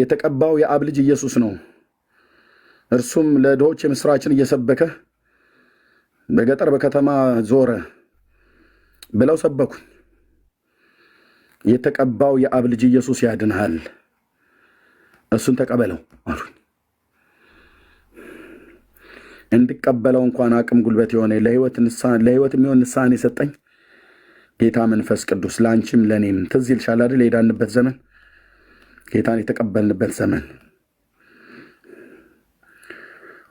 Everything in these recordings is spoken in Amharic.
የተቀባው የአብ ልጅ ኢየሱስ ነው። እርሱም ለድሆች የምስራችን እየሰበከ በገጠር በከተማ ዞረ ብለው ሰበኩኝ። የተቀባው የአብ ልጅ ኢየሱስ ያድንሃል፣ እሱን ተቀበለው አሉኝ። እንድቀበለው እንኳን አቅም ጉልበት የሆነ ለህይወት የሚሆን ንስሐን የሰጠኝ ጌታ መንፈስ ቅዱስ ለአንቺም ለእኔም ትዝ ይልሻል አይደል? የዳንበት ዘመን ጌታን የተቀበልንበት ዘመን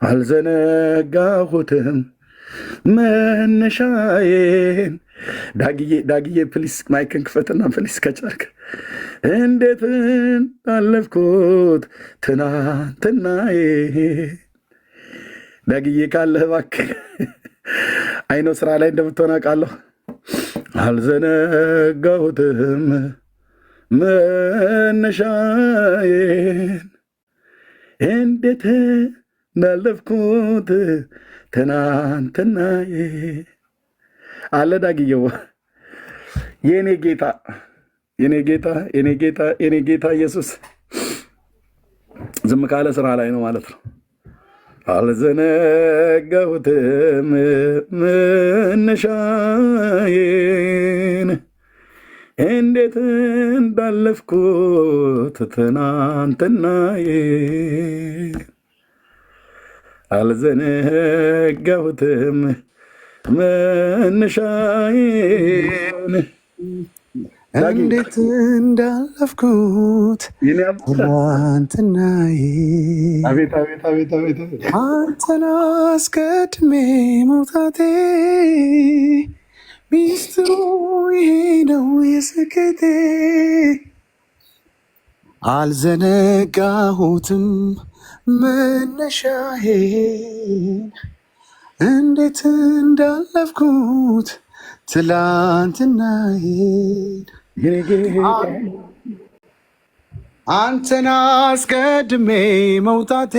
አልዘነጋሁትም መነሻዬን። ዳግዬ ፕሊስ ማይክን ክፈትና ፕሊስ ከቻልክ እንዴት አለፍኩት ትናንትናዬ። ዳግዬ ካለህ እባክህ አይኖ ስራ ላይ እንደምትሆን አውቃለሁ። አልዘነጋሁትም መነሻዬን እንዴት እንዳለፍኩት ትናንትናዬ አለ ዳግዬው። የኔ ጌታ የኔ ጌታ የኔ ጌታ የኔ ጌታ ኢየሱስ ዝም ካለ ስራ ላይ ነው ማለት ነው። አልዘነጋሁትም መነሻዬን እንዴት እንዳለፍኩት ትናንትናዬ። አልዘነጋሁትም መነሻዬን እንዴት እንዳለፍኩት ትናንትናዬ። አንተን አስቀድሜ መውጣቴ ሚስጥሩ ይሄ ነው የስኬቴ። አልዘነጋሁትም መነሻዬን እንዴት እንዳለፍኩት ትላንትናዬን። አንተን አስቀድሜ መውጣቴ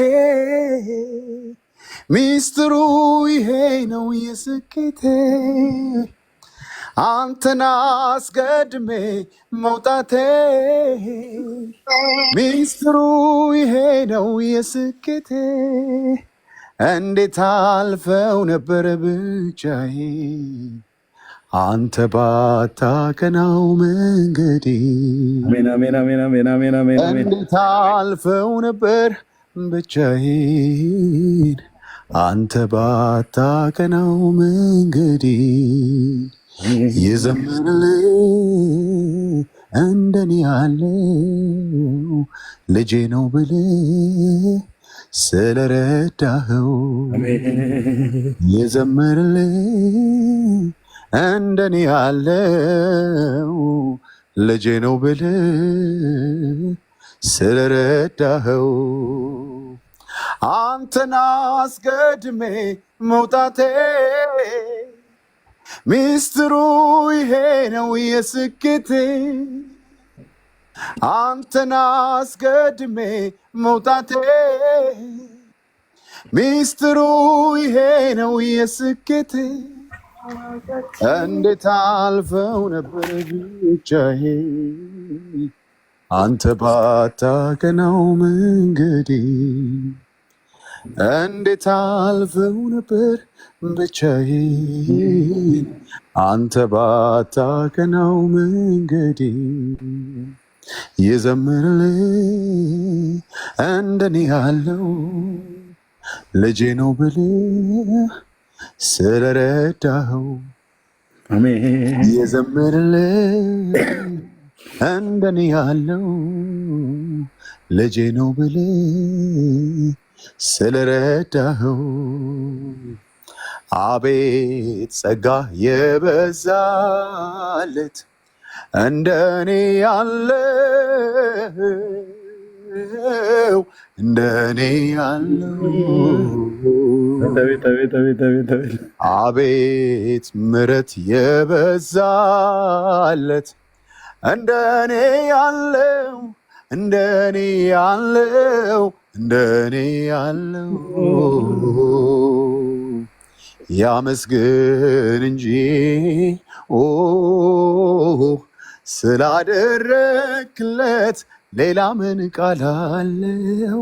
ሚስጥሩ ይሄ ነው የስኬቴ። አንተን አስቀድሜ መውጣቴ ሚስጥሩ ይሄ ነው የስኬቴ። እንዴት አልፈው ነበር ብቻዬ አንተ ባታቀናው መንገዴ። እንዴት አልፈው ነበር ብቻዬን አንተ ባታቀናው መንገዴ። የዘመረልህ እንደኔ ያለው ልጄ ነው ብለህ ስለረዳኸው። የዘመረልህ እንደኔ ያለው ልጄ ነው ብለህ ስለረዳኸው። አንተን አስቀድሜ መውጣቴ ሚስጥሩ ይሄ ነው የስኬቴ። አንተን አስቀድሜ መውጣቴ ሚስጥሩ ይሄ ነው የስኬቴ። እንዴት አልፈው ነበር ብቻዬ አንተ ባታቀናው መንገዴ። እንዴት አልፈው ነበር ብቻዬን አንተ ባታቀናው መንገዴ። የዘመረልህ እንደኔ ያለው ልጄ ነው ብለህ ስለረዳኸው። የዘመረልህ እንደኔ ያለው ልጄ ነው ብለህ ስለረዳኸው። አቤት ጸጋ የበዛለት እንደኔ ያለው እንደኔ ያለው። አቤት ምሕረት የበዛለት እንደኔ ያለው እንደኔ ያለው እንደኔ ያለው። ያመስግን እንጂ ስላደረክለት ሌላ ምን ቃል አለው?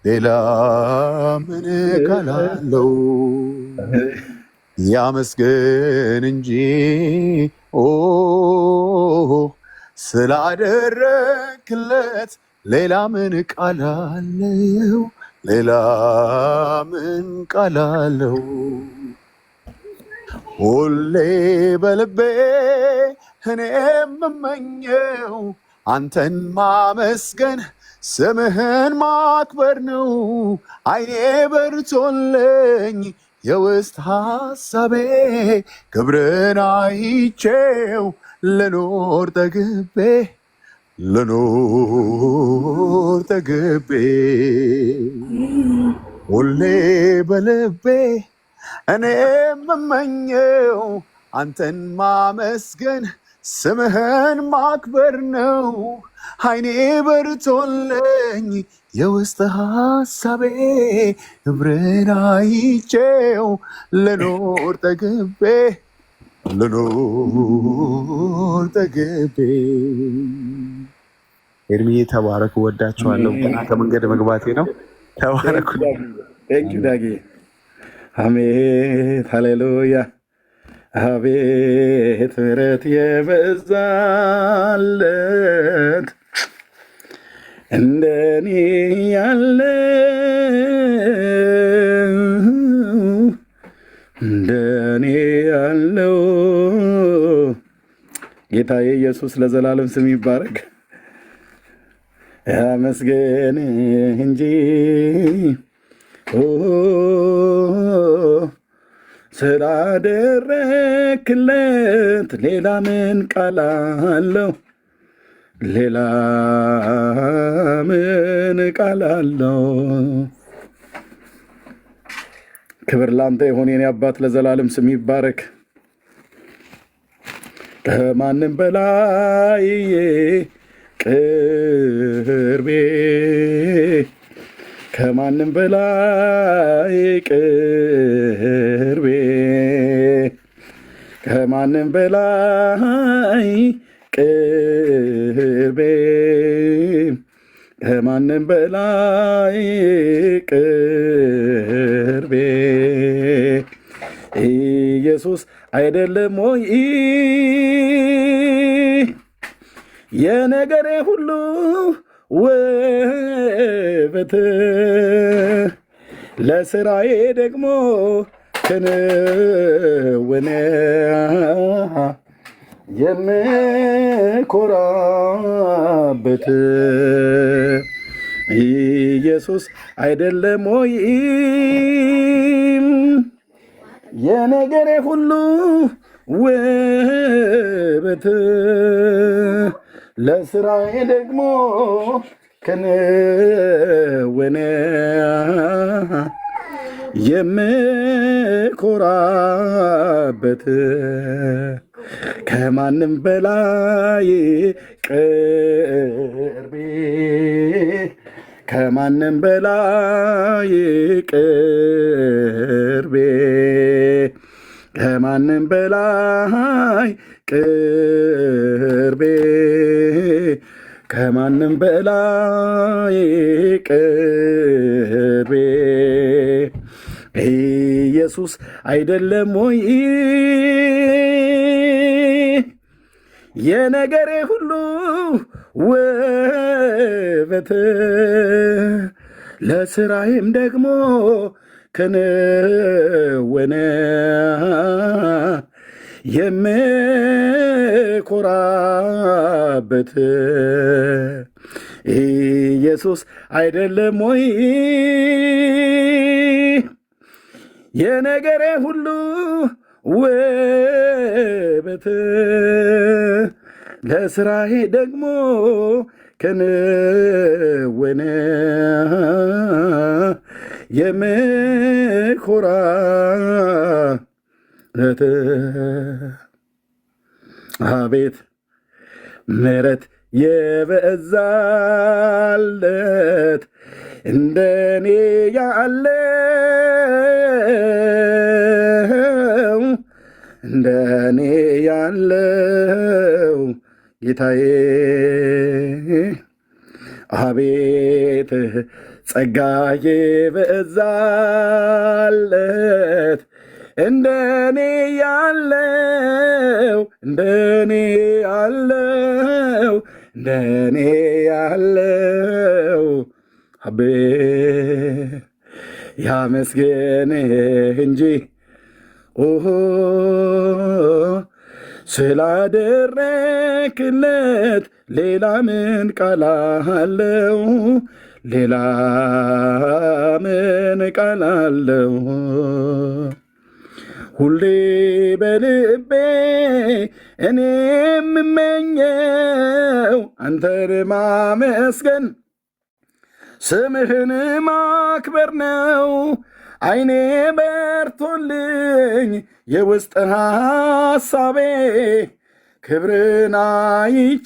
ሌላ ምን ቃል አለው? ያመስገን እንጂ ኦ ስላደረክለት ሌላ ምን ቃል አለው? ሌላ ምን ቃል አለው? ሁሌ በልቤ እኔ የምመኘው አንተን ማመስገን ስምህን ማክበር ነው። አይኔ በርቶልኝ የውስጥ ሐሳቤ ክብርን አይቼው ልኖር ጠግቤ ሁሌ በልቤ እኔ የምመኘው አንተን ማመስገን ስምህን ማክበር ነው። አይኔ በርቶልኝ የውስጥ ሐሳቤ ክብርን አይቼው ልኖር ጠግቤ ኤርሚዬ ተባረኩ። ወዳችኋለሁ። ገና ከመንገድ መግባቴ ነው። ተባረኩ። ዳጊ አሜን ሃሌሉያ። አቤት ምሕረት የበዛለት እንደኔ ያለ እንደኔ ያለው ጌታዬ ኢየሱስ ለዘላለም ስም ይባረክ። ያመስገን እንጂ ስላደረክለት ሌላ ምን ቃል አለው? ሌላ ምን ቃል አለው? ክብር ላንተ ይሁን የኔ አባት፣ ለዘላለም ስም ይባረክ። ከማንም በላይ ቅርቤ ከማንም በላይ ቅርቤ ከማንም በላይ ቅርቤ ከማንም በላይ ቅርቤ ኢየሱስ አይደለም ወይ የነገሬ ሁሉ ውበት ለስራዬ ደግሞ ክንውን የምኮራበት ኢየሱስ አይደለም ወይ የነገሬ ሁሉ ውበት ለስራዬ ደግሞ ክንውን የምኮራበት ከማንም በላይ ቅርቤ ከማንም በላይ ቅርቤ ከማንም በላይ ቅርቤ ከማንም በላይ ቅርቤ ኢየሱስ አይደለም ወይ የነገሬ ሁሉ ውበት ለስራዬም ደግሞ ክንውን የምኮራበት ኢየሱስ አይደለም ወይ የነገሬ ሁሉ ውበት ለስራዬ ደግሞ ክንውን የምኮራበት አቤት ምሕረት የበዛለት እንደኔ ያለው እንደኔ ያለው ጌታዬ አቤት ጸጋዬ በዛለት እንደኔ ያለው እንደኔ ያለው አቤት ያመስገንህ እንጂ ኦሆ ስላደረክለት ሌላ ምን ቃል አለው? ሌላ ምን ቃል አለው? ሁሌ በልቤ እኔ የምመኘው አንተን ማመስገን ስምህን ማክበር ነው። አይኔ በርቶልኝ የውስጥ ሐሳቤ ክብርን አይቼው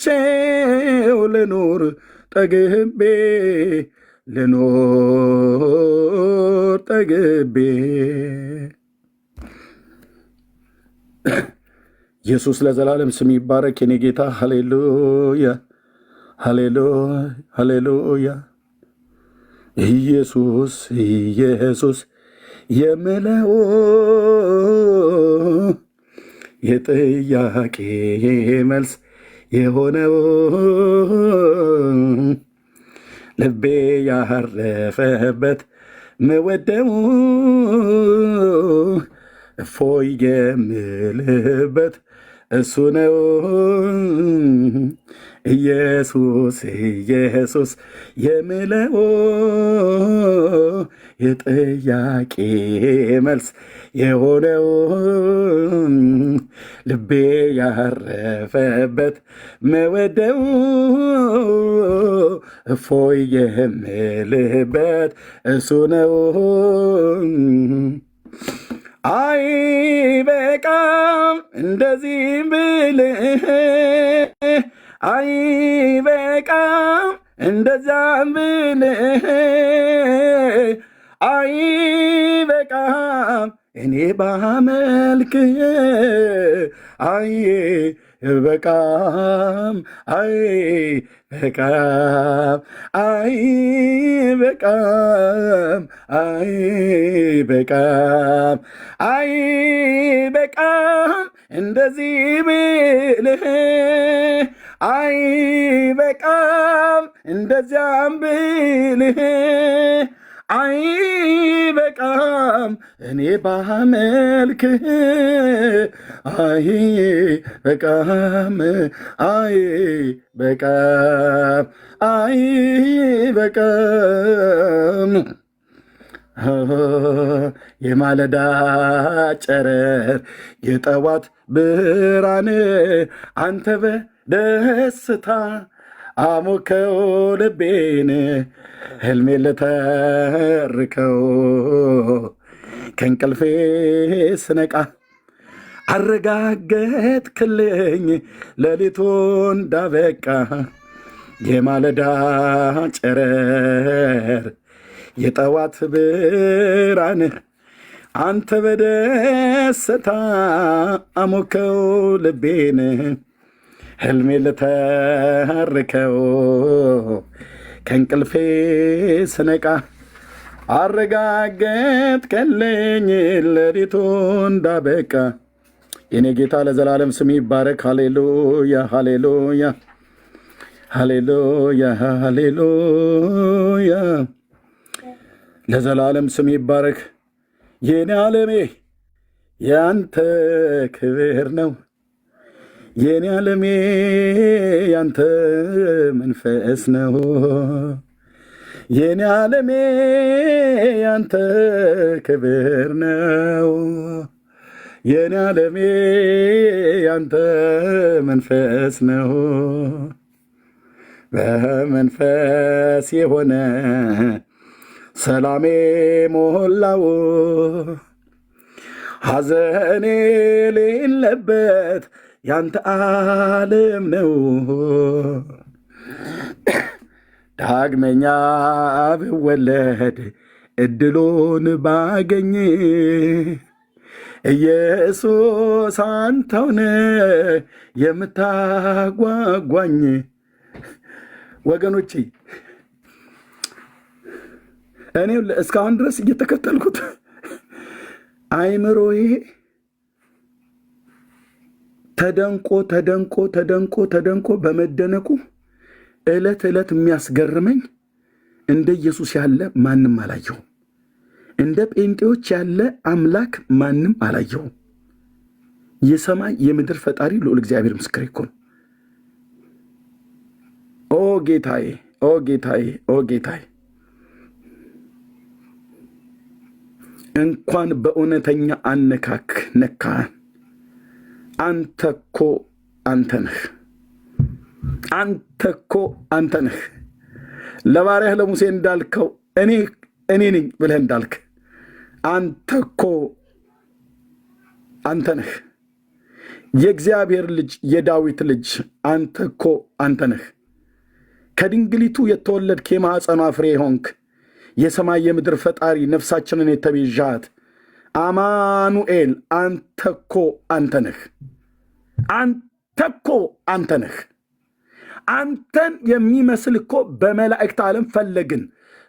ልኑር ጠግቤ ኢየሱስ ለዘላለም ስም ይባረክ። የኔ ጌታ ሃሌሉያ ሃሌሉያ። ኢየሱስ የምለው የጥያቄ መልስ የሆነው ልቤ ያረፈበት መወደው እፎይ የምልበት እሱ ነው። ኢየሱስ የምለው የጥያቄ መልስ የሆነው ልቤ ያረፈበት መወደው እፎይ የምልበት እሱ ነው። አይ በቃም እንደዚህ ብልህ አይ በቃም እንደዛም ብልህ አይ በቃም እኔ ባመልክህ አይ በቃም አይ በቃም አይ በቃም አይ በቃም አይ በቃም እንደዚህ ብልህ አይ በቃም እንደዚያም ብልህ አይ በቃም እኔ ባመልክህ አይ በቃም አይ በቃም አይ በቃም የማለዳ ጨረር የጠዋት ብርሃን አንተ በደስታ አሞከው ልቤን ህልሜን ልተርከው ከእንቅልፌ ስነቃ አረጋገጥክልኝ ሌሊቱ እንዳበቃ የማለዳ ጨረር የጠዋት ብርሃን አንተ በደስታ አሞከው ልቤን ህልሜን ልተርከው ከእንቅልፌ ስነቃ አረጋገጥክልኝ ሌሊቱ እንዳበቃ። የኔ ጌታ ለዘላለም ስም ይባረክ። ሃሌሉያ ሃሌሉያ ሃሌሉያ ሃሌሉያ። ለዘላለም ስም ይባረክ። የኔ ዓለሜ ያንተ ክብር ነው። የኔ ዓለሜ ያንተ መንፈስ ነው። የኔ ዓለሜ ያንተ ክብር ነው። የኔ ዓለሜ ያንተ መንፈስ ነው። በመንፈስ የሆነ ሰላሜ ሞላው ሐዘኔ ሌለበት ያንተ ዓለም ነው። ዳግመኛ ብወለድ እድሉን ባገኝ ኢየሱስ አንተውነ የምታጓጓኝ። ወገኖቼ እኔ እስካሁን ድረስ እየተከተልኩት አይምሮዬ ተደንቆ በመደነቁ ዕለት ዕለት የሚያስገርመኝ እንደ ኢየሱስ ያለ ማንም አላየሁም። እንደ ጴንጤዎች ያለ አምላክ ማንም አላየሁም። የሰማይ የምድር ፈጣሪ ልዑል እግዚአብሔር ምስክሬ እኮ ነው። ኦ ጌታዬ፣ ኦ ጌታዬ፣ ኦ ጌታዬ፣ እንኳን በእውነተኛ አነካክ ነካን። አንተ እኮ አንተ ነህ። አንተ እኮ አንተ ነህ። ለባሪያህ ለሙሴ እንዳልከው እኔ ነኝ ብለህ እንዳልክ አንተ እኮ አንተ ነህ። የእግዚአብሔር ልጅ የዳዊት ልጅ አንተ እኮ አንተ ነህ። ከድንግሊቱ የተወለድክ የማኅፀኗ ፍሬ ሆንክ። የሰማይ የምድር ፈጣሪ ነፍሳችንን የተቤዣት አማኑኤል አንተ እኮ አንተ ነህ። አንተ እኮ አንተ ነህ። አንተን የሚመስል እኮ በመላእክት ዓለም ፈለግን፣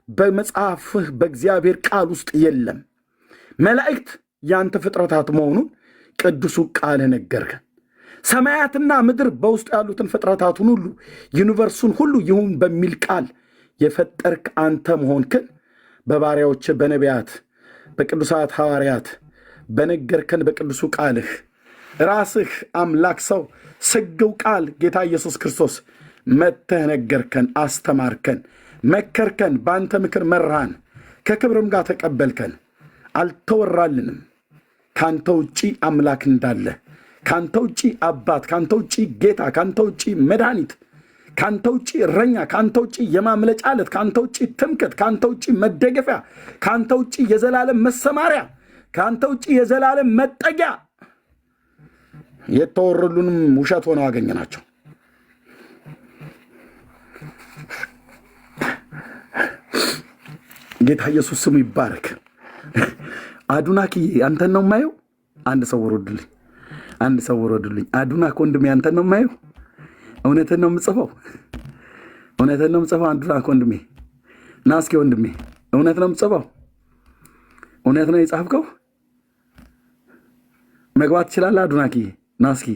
በመጽሐፍህ በእግዚአብሔር ቃል ውስጥ የለም። መላእክት ያንተ ፍጥረታት መሆኑን ቅዱሱ ቃል ነገርከን። ሰማያትና ምድር በውስጡ ያሉትን ፍጥረታቱን ሁሉ ዩኒቨርሱን ሁሉ ይሁን በሚል ቃል የፈጠርክ አንተ መሆንክን በባሪያዎች በነቢያት በቅዱሳት ሐዋርያት በነገርከን በቅዱሱ ቃልህ ራስህ አምላክ ሰው ስግው ቃል ጌታ ኢየሱስ ክርስቶስ መተህ ነገርከን፣ አስተማርከን፣ መከርከን፣ በአንተ ምክር መራን፣ ከክብርም ጋር ተቀበልከን። አልተወራልንም ካንተ ውጪ አምላክ እንዳለ፣ ካንተ ውጪ አባት፣ ካንተ ውጪ ጌታ፣ ካንተ ውጪ መድኃኒት፣ ካንተ ውጪ እረኛ፣ ካንተ ውጪ የማምለጫ ዓለት፣ ካንተ ውጪ ትምክህት፣ ካንተ ውጪ መደገፊያ፣ ካንተ ውጪ የዘላለም መሰማሪያ፣ ካንተ ውጪ የዘላለም መጠጊያ የተወረሉንም ውሸት ሆነው አገኘናቸው። ጌታ ኢየሱስ ስሙ ይባረክ። አዱናኪ አንተን ነው የማየው። አንድ ሰው ወረዱልኝ፣ አንድ ሰው ወረዱልኝ። አዱናክ ወንድሜ አንተን ነው የማየው። እውነትን ነው የምጽፈው፣ እውነትን ነው የምጽፈው። አዱናክ ወንድሜ ና እስኪ ወንድሜ፣ እውነት ነው የምጽፈው፣ እውነት ነው የጻፍከው። መግባት ትችላለህ አዱናኪ፣ ና እስኪ።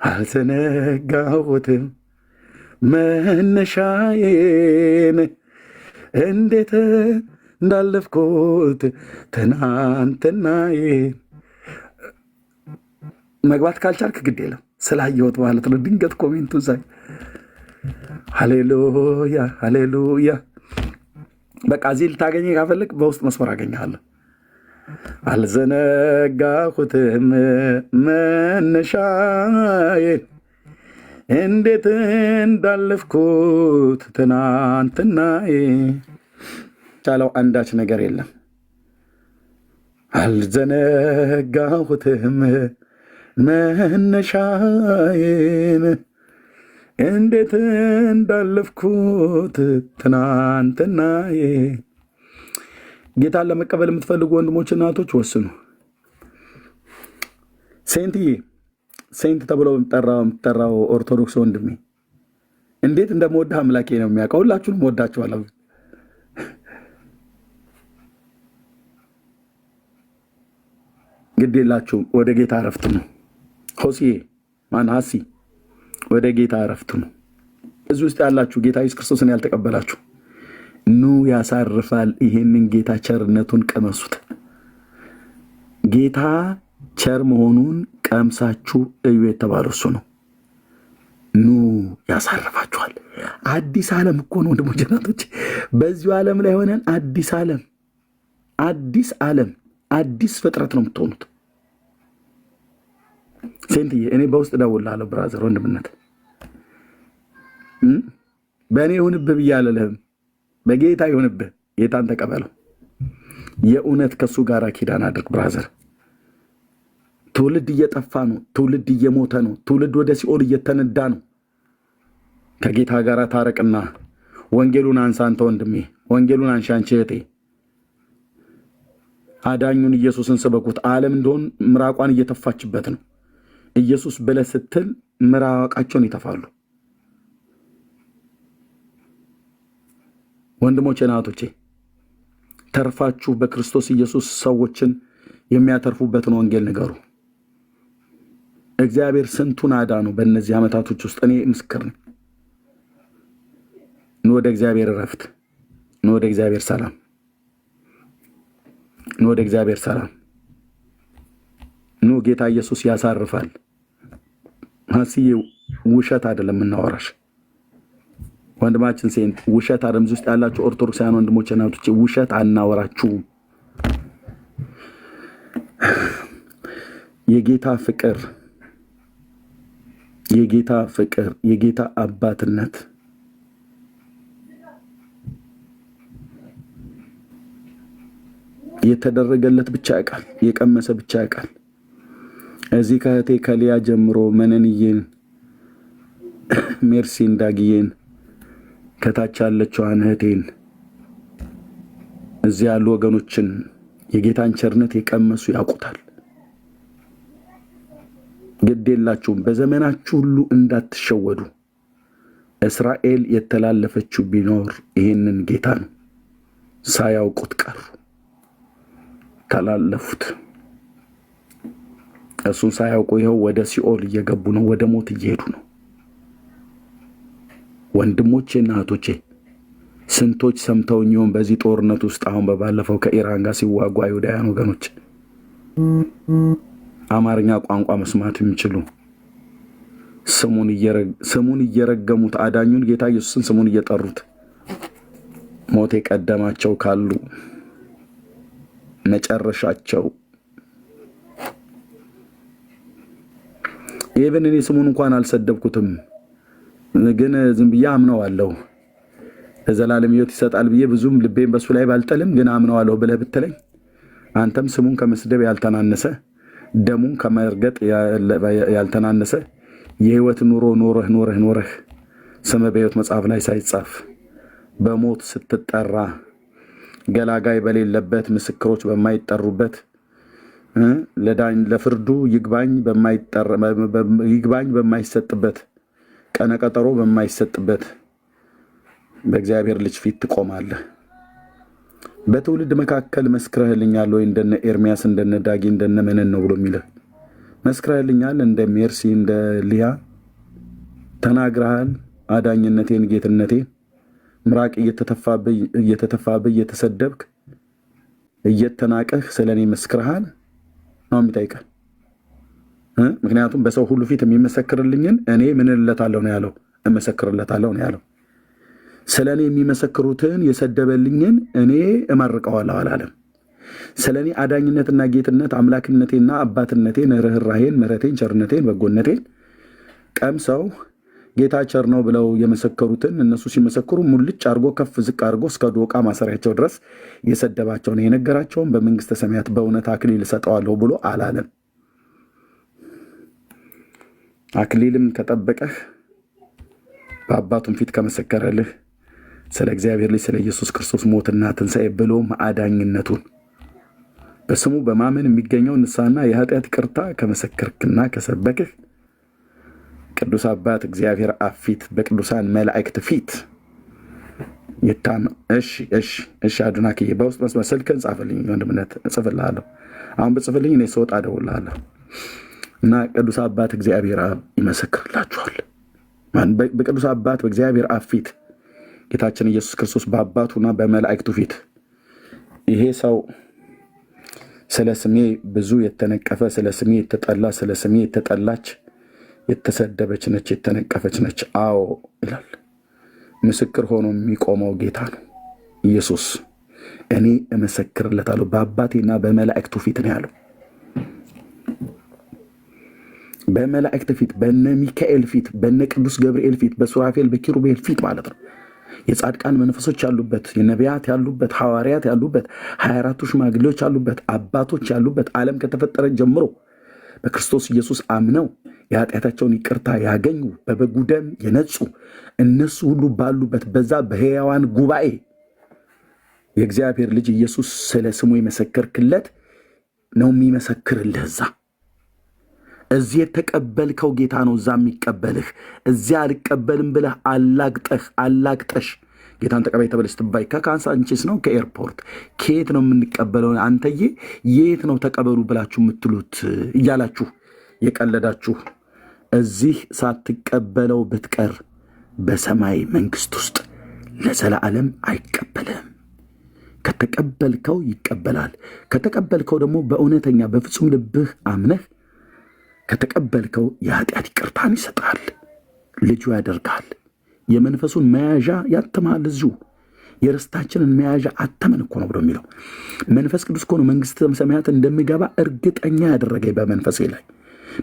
አልዘነጋሁትም መነሻዬን እንዴት እንዳለፍኩት ትናንትናዬ። መግባት ካልቻልክ ግድ የለም ስላየሁት ማለት ነው። ድንገት ኮሜንቱ ሳይ ሃሌሉያ ሃሌሉያ። በቃ እዚህ ልታገኘ ካፈልግ በውስጥ መስመር አገኘሃለሁ። አልዘነጋሁትም መነሻዬን እንዴት እንዳለፍኩት ትናንትናዬ። ቻለው አንዳች ነገር የለም። አልዘነጋሁትም መነሻዬን እንዴት እንዳለፍኩት ትናንትናዬ። ጌታን ለመቀበል የምትፈልጉ ወንድሞች እናቶች ወስኑ። ሴንትዬ ሴንት ተብሎ የምጠራው ኦርቶዶክስ ወንድሜ እንዴት እንደምወድህ አምላኬ ነው የሚያውቀው። ሁላችሁንም ወዳችኋለሁ። ግድ የላችሁም። ወደ ጌታ እረፍት ነው። ሆሲዬ ማን ሀሲ ወደ ጌታ እረፍት ነው። እዚህ ውስጥ ያላችሁ ጌታ ኢየሱስ ክርስቶስን ያልተቀበላችሁ ኑ፣ ያሳርፋል። ይሄንን ጌታ ቸርነቱን ቀመሱት። ጌታ ቸር መሆኑን ቀምሳችሁ እዩ የተባለው እሱ ነው። ኑ ያሳርፋችኋል። አዲስ ዓለም እኮ ነው ወንድሞች እናቶች። በዚሁ ዓለም ላይ ሆነን አዲስ ዓለም አዲስ ፍጥረት ነው የምትሆኑት። ሴንትዬ እኔ በውስጥ እደውልልሃለሁ ብራዘር፣ ወንድምነት በእኔ ይሁንብህ ብዬ አልልህም። በጌታ ይሁንብህ። ጌታን ተቀበለው። የእውነት ከእሱ ጋር ኪዳን አድርግ ብራዘር። ትውልድ እየጠፋ ነው። ትውልድ እየሞተ ነው። ትውልድ ወደ ሲኦል እየተነዳ ነው። ከጌታ ጋር ታረቅና ወንጌሉን አንሳ። አንተ ወንድሜ ወንጌሉን አንሺ። አንቺ እህቴ አዳኙን ኢየሱስን ስበኩት። ዓለም እንደሆን ምራቋን እየተፋችበት ነው። ኢየሱስ ብለህ ስትል ምራቃቸውን ይተፋሉ። ወንድሞቼ እናቶቼ ተርፋችሁ በክርስቶስ ኢየሱስ ሰዎችን የሚያተርፉበትን ወንጌል ንገሩ። እግዚአብሔር ስንቱን አዳኑ በእነዚህ ዓመታቶች ውስጥ እኔ ምስክር ነኝ። ኑ ወደ እግዚአብሔር እረፍት፣ ኑ ወደ እግዚአብሔር ሰላም፣ ኑ ወደ እግዚአብሔር ሰላም። ኑ ጌታ ኢየሱስ ያሳርፋል። ሀሲዬ ውሸት አይደለም እናወራሽ ወንድማችን ሴንት ውሸት አይደለም። ውስጥ ያላችሁ ኦርቶዶክሳውያን ወንድሞቼ እናቶቼ ውሸት አናወራችሁም። የጌታ ፍቅር፣ የጌታ ፍቅር፣ የጌታ አባትነት የተደረገለት ብቻ ያውቃል፣ የቀመሰ ብቻ ያውቃል። እዚህ ከእህቴ ከሊያ ጀምሮ መነንዬን፣ ሜርሲን፣ ዳግዬን ከታች ያለችዋን እህቴን እዚህ ያሉ ወገኖችን የጌታን ቸርነት የቀመሱ ያውቁታል። ግድ የላችሁም። በዘመናችሁ ሁሉ እንዳትሸወዱ። እስራኤል የተላለፈችው ቢኖር ይህንን ጌታ ነው። ሳያውቁት ቀሩ፣ ተላለፉት። እሱን ሳያውቁ ይኸው ወደ ሲኦል እየገቡ ነው፣ ወደ ሞት እየሄዱ ነው። ወንድሞቼና እህቶቼ ስንቶች ሰምተውኝ ይሆን በዚህ ጦርነት ውስጥ አሁን በባለፈው ከኢራን ጋር ሲዋጉ አይሁዳውያን ወገኖች አማርኛ ቋንቋ መስማት የሚችሉ ስሙን እየረገሙት አዳኙን ጌታ ኢየሱስን ስሙን እየጠሩት ሞት የቀደማቸው ካሉ መጨረሻቸው ኢቭን እኔ ስሙን እንኳን አልሰደብኩትም፣ ግን ዝም ብዬ አምነዋለሁ። ለዘላለም ሕይወት ይሰጣል ብዬ ብዙም ልቤን በሱ ላይ ባልጠልም ግን አምነዋለሁ ብለህ ብትለኝ አንተም ስሙን ከመስደብ ያልተናነሰ ደሙን ከመርገጥ ያልተናነሰ የህይወት ኑሮ ኖረህ ስምህ በሕይወት መጽሐፍ ላይ ሳይጻፍ በሞት ስትጠራ ገላጋይ በሌለበት ምስክሮች በማይጠሩበት ለፍርዱ ይግባኝ በማይሰጥበት ቀነቀጠሮ በማይሰጥበት በእግዚአብሔር ልጅ ፊት ትቆማለህ። በትውልድ መካከል መስክረህልኛል ወይ? እንደነ ኤርሚያስ እንደነ ዳጊ እንደነ መነን ነው ብሎ የሚልህ መስክረህልኛል። እንደ ሜርሲ እንደ ሊያ ተናግረሃል። አዳኝነቴን፣ ጌትነቴን ምራቅ እየተተፋብህ እየተሰደብክ እየተናቀህ ስለኔ መስክረሃል ነው የሚጠይቀህ። ምክንያቱም በሰው ሁሉ ፊት የሚመሰክርልኝን እኔ ምን እለታለሁ ነው ያለው፣ እመሰክርለታለሁ ነው ያለው። ስለኔ የሚመሰክሩትን የሰደበልኝን እኔ እመርቀዋለሁ አላለም። ስለኔ አዳኝነትና ጌትነት አምላክነቴና አባትነቴን፣ ርኅራኄን፣ ምሕረቴን፣ ቸርነቴን፣ በጎነቴን ቀምሰው ጌታ ቸር ነው ብለው የመሰከሩትን እነሱ ሲመሰክሩ ሙልጭ አርጎ ከፍ ዝቅ አርጎ እስከ ዶቃ ማሰሪያቸው ድረስ የሰደባቸውን የነገራቸውን በመንግስተ ሰማያት በእውነት አክሊል እሰጠዋለሁ ብሎ አላለም። አክሊልም ከጠበቀህ በአባቱም ፊት ከመሰከረልህ ስለ እግዚአብሔር ልጅ ስለ ኢየሱስ ክርስቶስ ሞትና ትንሣኤ ብሎም አዳኝነቱን በስሙ በማመን የሚገኘው ንስሐና የኃጢአት ይቅርታ ከመሰከርክና ከሰበክህ ቅዱስ አባት እግዚአብሔር አብ ፊት በቅዱሳን መላእክት ፊት እሺ አዱናክዬ በውስጥ መስመር ስልክህን ጻፍልኝ፣ ወንድምነት እጽፍልሃለሁ። አሁን ብጽፍልኝ እኔ ስወጣ እደውልልሃለሁ እና ቅዱስ አባት እግዚአብሔር አብ ይመሰክርላችኋል። በቅዱስ አባት በእግዚአብሔር አብ ፊት ጌታችን ኢየሱስ ክርስቶስ በአባቱና በመላእክቱ ፊት ይሄ ሰው ስለ ስሜ ብዙ የተነቀፈ፣ ስለ ስሜ የተጠላ፣ ስለ ስሜ የተጠላች የተሰደበች ነች፣ የተነቀፈች ነች አዎ ይላል። ምስክር ሆኖ የሚቆመው ጌታ ነው ኢየሱስ። እኔ እመሰክርለታለሁ በአባቴና በመላእክቱ ፊት ነው ያለው። በመላእክት ፊት፣ በነ ሚካኤል ፊት፣ በነ ቅዱስ ገብርኤል ፊት፣ በሱራፌል በኪሩቤል ፊት ማለት ነው። የጻድቃን መንፈሶች ያሉበት፣ የነቢያት ያሉበት፣ ሐዋርያት ያሉበት፣ 24ቱ ሽማግሌዎች ያሉበት፣ አባቶች ያሉበት፣ ዓለም ከተፈጠረ ጀምሮ በክርስቶስ ኢየሱስ አምነው የኃጢአታቸውን ይቅርታ ያገኙ በበጉ ደም የነጹ እነሱ ሁሉ ባሉበት በዛ በሕያዋን ጉባኤ የእግዚአብሔር ልጅ ኢየሱስ ስለ ስሙ የመሰከርክለት ነው የሚመሰክርልህ። እዚህ የተቀበልከው ጌታ ነው እዛ የሚቀበልህ። እዚያ አልቀበልም ብለህ አላግጠሽ ጌታን ተቀባይ ተብለሽ ስትባይ ከካሳንቺስ ነው ከኤርፖርት ከየት ነው የምንቀበለው? አንተዬ የት ነው ተቀበሉ ብላችሁ የምትሉት እያላችሁ የቀለዳችሁ እዚህ ሳትቀበለው ብትቀር በሰማይ መንግስት ውስጥ ለዘላለም አይቀበልም። ከተቀበልከው ይቀበላል። ከተቀበልከው ደግሞ በእውነተኛ በፍጹም ልብህ አምነህ ከተቀበልከው የኃጢአት ይቅርታን ይሰጣል። ልጁ ያደርጋል። የመንፈሱን መያዣ ያትማል። እዚሁ የርስታችንን መያዣ አተመን እኮ ነው ብሎ የሚለው መንፈስ ቅዱስ እኮ ነው መንግሥተ ሰማያት እንደሚገባ እርግጠኛ ያደረገኝ በመንፈሴ ላይ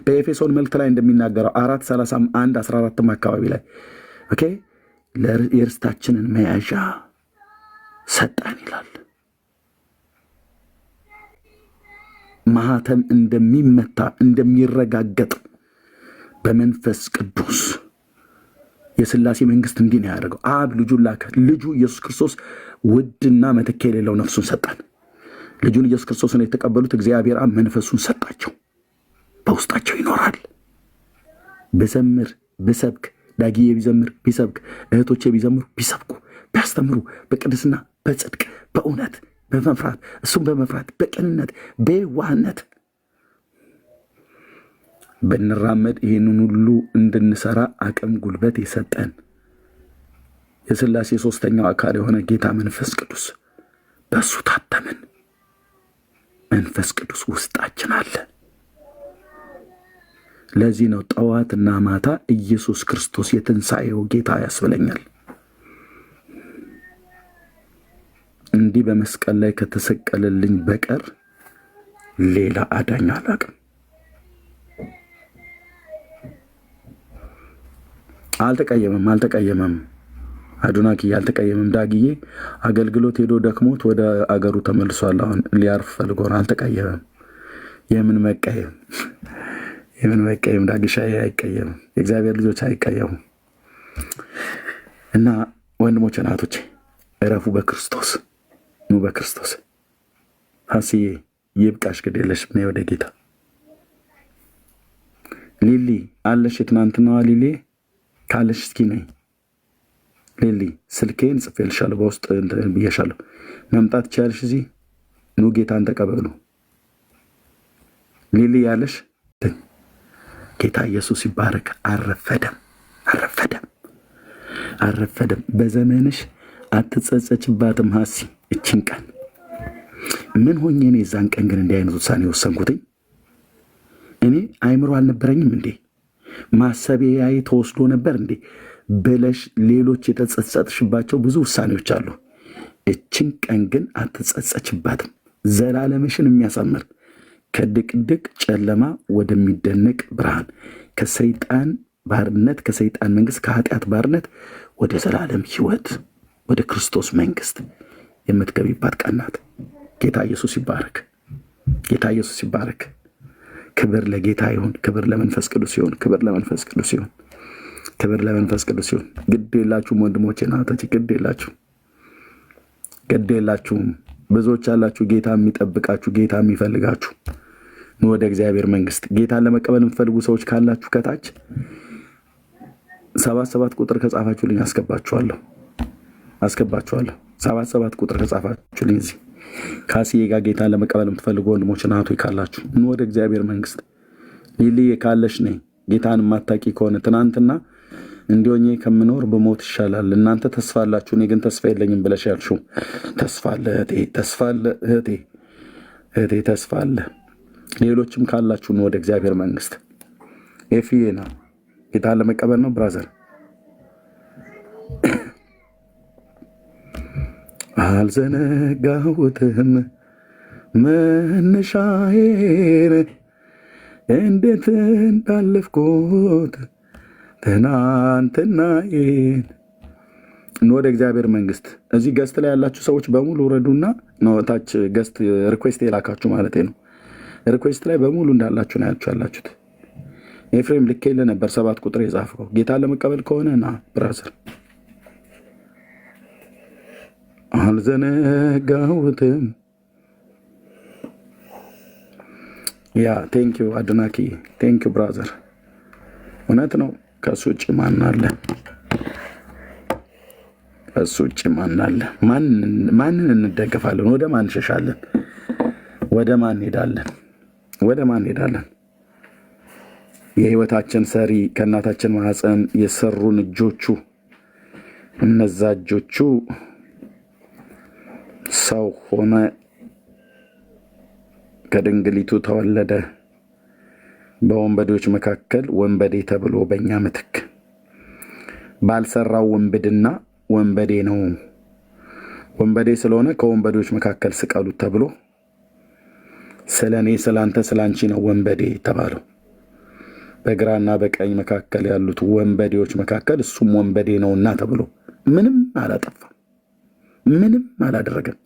በኤፌሶን መልእክት ላይ እንደሚናገረው 4:31 14 አካባቢ ላይ ኦኬ የርስታችንን መያዣ ሰጠን ይላል። ማህተም እንደሚመታ እንደሚረጋገጥ በመንፈስ ቅዱስ የሥላሴ መንግስት እንዲህ ነው ያደረገው። አብ ልጁን ላከ። ልጁ ኢየሱስ ክርስቶስ ውድና መተኪያ የሌለው ነፍሱን ሰጠን። ልጁን ኢየሱስ ክርስቶስን የተቀበሉት እግዚአብሔር አብ መንፈሱን ሰጣቸው፣ በውስጣቸው ይኖራል። ብዘምር ብሰብክ፣ ዳጊዬ ቢዘምር ቢሰብክ፣ እህቶቼ ቢዘምሩ ቢሰብኩ፣ ቢያስተምሩ በቅድስና በጽድቅ በእውነት በመፍራት እሱም በመፍራት በቅንነት በዋህነት ብንራመድ ይህንን ሁሉ እንድንሰራ አቅም ጉልበት የሰጠን የሥላሴ ሦስተኛው አካል የሆነ ጌታ መንፈስ ቅዱስ በእሱ ታተምን። መንፈስ ቅዱስ ውስጣችን አለ። ለዚህ ነው ጠዋትና ማታ ኢየሱስ ክርስቶስ የትንሣኤው ጌታ ያስብለኛል። እንዲህ በመስቀል ላይ ከተሰቀለልኝ በቀር ሌላ አዳኝ አላውቅም። አልተቀየመም። አዱናኪ አልተቀየመም። ዳግዬ አገልግሎት ሄዶ ደክሞት ወደ አገሩ ተመልሷል። አሁን ሊያርፍ ፈልጎ ነው። አልተቀየመም። የምን መቀየም ዳግሻ አይቀየምም። የእግዚአብሔር ልጆች አይቀየሙም። እና ወንድሞች እናቶቼ እረፉ በክርስቶስ ኑ በክርስቶስ። ሀስዬ ይብቃሽ፣ ግድ የለሽም ነይ ወደ ጌታ። ሊሊ አለሽ? የትናንትናዋ ሊሊ ካለሽ እስኪ ነይ። ሊሊ ስልኬን ጽፌልሻለሁ፣ በውስጥ ብዬሻለሁ። መምጣት ትችያለሽ። እዚህ ኑ ጌታን ተቀበሉ። ሊሊ ያለሽ ጌታ ኢየሱስ ይባረክ። አረፈደም። በዘመንሽ አትጸጸችባትም። ሀሲ እችን ቀን ምን ሆኜ እኔ የዛን ቀን ግን እንዲህ አይነት ውሳኔ ወሰንኩትኝ? እኔ አይምሮ አልነበረኝም እንዴ? ማሰቢያዬ ተወስዶ ነበር እንዴ ብለሽ ሌሎች የተጸጸትሽባቸው ብዙ ውሳኔዎች አሉ። እችን ቀን ግን አትጸጸችባትም። ዘላለምሽን የሚያሳምር ከድቅድቅ ጨለማ ወደሚደነቅ ብርሃን፣ ከሰይጣን ባርነት፣ ከሰይጣን መንግስት፣ ከኃጢአት ባርነት ወደ ዘላለም ህይወት፣ ወደ ክርስቶስ መንግስት የምትገቢባት ቀን ናት። ጌታ ኢየሱስ ይባረክ። ጌታ ኢየሱስ ይባረክ። ክብር ለጌታ ይሁን። ክብር ለመንፈስ ቅዱስ ይሁን። ክብር ለመንፈስ ቅዱስ ይሁን። ክብር ለመንፈስ ቅዱስ ይሁን። ግድ የላችሁም ወንድሞቼ ናቶች፣ ግድ የላችሁም። ብዙዎች አላችሁ ጌታ የሚጠብቃችሁ፣ ጌታ የሚፈልጋችሁ። ኑ ወደ እግዚአብሔር መንግስት። ጌታን ለመቀበል የምትፈልጉ ሰዎች ካላችሁ ከታች 77 ቁጥር ከጻፋችሁልኝ አስገባችኋለሁ። 77 ቁጥር ከጻፋችሁልኝ እዚህ ካስዬ ጋር ጌታን ለመቀበል የምትፈልጉ ወንድሞች ናቶች ካላችሁ ኑ ወደ እግዚአብሔር መንግስት። ሊልዬ ካለሽ ነይ። ጌታን የማታውቂ ከሆነ ትናንትና እንዲሆኜ ከምኖር በሞት ይሻላል፣ እናንተ ተስፋ አላችሁ፣ እኔ ግን ተስፋ የለኝም ብለሽ ያልሽው ተስፋ አለ እህቴ፣ ተስፋ አለ እህቴ፣ ተስፋ አለ። ሌሎችም ካላችሁ ነው ወደ እግዚአብሔር መንግስት። ኤፍዬና ጌታን ለመቀበል ነው ብራዘር። አልዘነጋሁትም መነሻዬን እንዴት እንዳለፍኩት ትናንትናዬን። ወደ እግዚአብሔር መንግስት። እዚህ ገስት ላይ ያላችሁ ሰዎች በሙሉ ረዱና ነው ታች ገስት ሪኩዌስት የላካችሁ ማለት ነው። ሪኩዌስት ላይ በሙሉ እንዳላችሁ ነው ያላችሁት። ኤፍሬም ልኬልህ ነበር 7 ቁጥር የጻፈው። ጌታን ለመቀበል ከሆነ ና ብራዘር። አልዘነጋሁትም። ያ ቴንኪዩ አድናኪ፣ ቴንኪዩ ብራዘር። እውነት ነው። ከሱ ውጭ ማን አለ? ከእሱ ውጭ ማን አለ? ማንን እንደገፋለን? ወደ ማን እንሸሻለን? ወደ ማን ሄዳለን? ወደ ማን ሄዳለን? የህይወታችን ሰሪ ከእናታችን ማህፀን የሰሩን እጆቹ፣ እነዛ እጆቹ ሰው ሆነ፣ ከድንግሊቱ ተወለደ፣ በወንበዴዎች መካከል ወንበዴ ተብሎ በእኛ ምትክ ባልሰራው ወንብድና ወንበዴ ነው፣ ወንበዴ ስለሆነ ከወንበዴዎች መካከል ስቀሉት ተብሎ ስለ እኔ ስለ አንተ ስለ አንቺ ነው ወንበዴ ተባለው። በግራና በቀኝ መካከል ያሉት ወንበዴዎች መካከል እሱም ወንበዴ ነውና ተብሎ ምንም አላጠፋም፣ ምንም አላደረገም።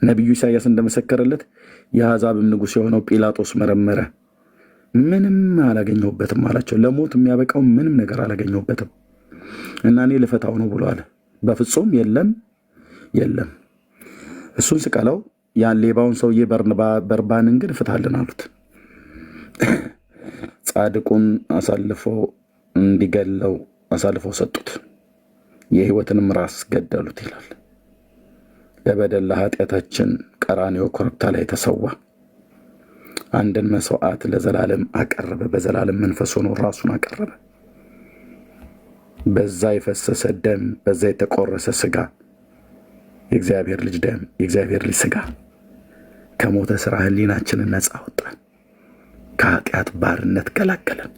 ነቢዩ ኢሳያስ እንደመሰከረለት የአሕዛብም ንጉሥ የሆነው ጲላጦስ መረመረ፣ ምንም አላገኘሁበትም አላቸው። ለሞት የሚያበቃው ምንም ነገር አላገኘሁበትም እና እኔ ልፈታው ነው ብሎ አለ። በፍጹም የለም የለም፣ እሱን ስቀለው ያን ሌባውን ሰውዬ በርባንን ግን እፍታልን አሉት። ጻድቁን አሳልፈው እንዲገለው አሳልፈው ሰጡት፣ የሕይወትንም ራስ ገደሉት ይላል። ለበደል ለኃጢአታችን ቀራንዮ ኮረብታ ላይ ተሰዋ፣ አንድን መስዋዕት ለዘላለም አቀረበ። በዘላለም መንፈስ ሆኖ ራሱን አቀረበ። በዛ የፈሰሰ ደም፣ በዛ የተቆረሰ ስጋ፣ የእግዚአብሔር ልጅ ደም፣ የእግዚአብሔር ልጅ ስጋ ከሞተ ስራ ህሊናችንን ነፃ አወጣን፣ ከኃጢአት ባርነት ገላገለን።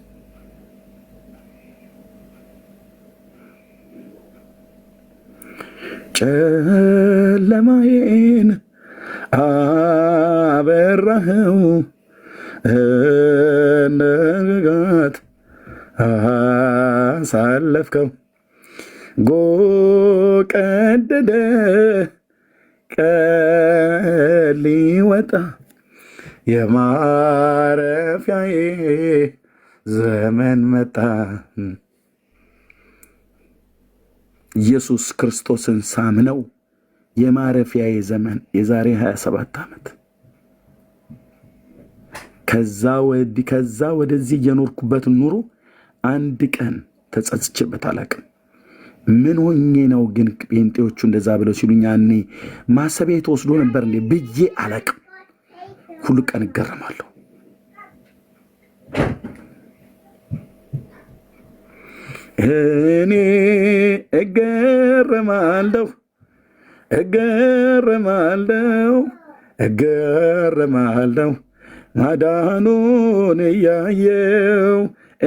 ጨለማዬን አበራኸው፣ ንጋት አሳለፍከው፣ ጎቀደደ ቀን ሊወጣ የማረፊያዬ ዘመን መጣ። ኢየሱስ ክርስቶስን ሳምነው የማረፊያዬ ዘመን የዛሬ 27 ዓመት ከዛ ወደዚህ እየኖርኩበት ኑሮ አንድ ቀን ተጸጽቼበት አላቅም። ምን ሆኜ ነው ግን ጴንጤዎቹ እንደዛ ብለው ሲሉኝ ያኔ ማሰቢያ ተወስዶ ነበር እንዴ ብዬ አላቅም። ሁሉ ቀን እገረማለሁ። እኔ እገረማለሁ ማዳኑን እያየው፣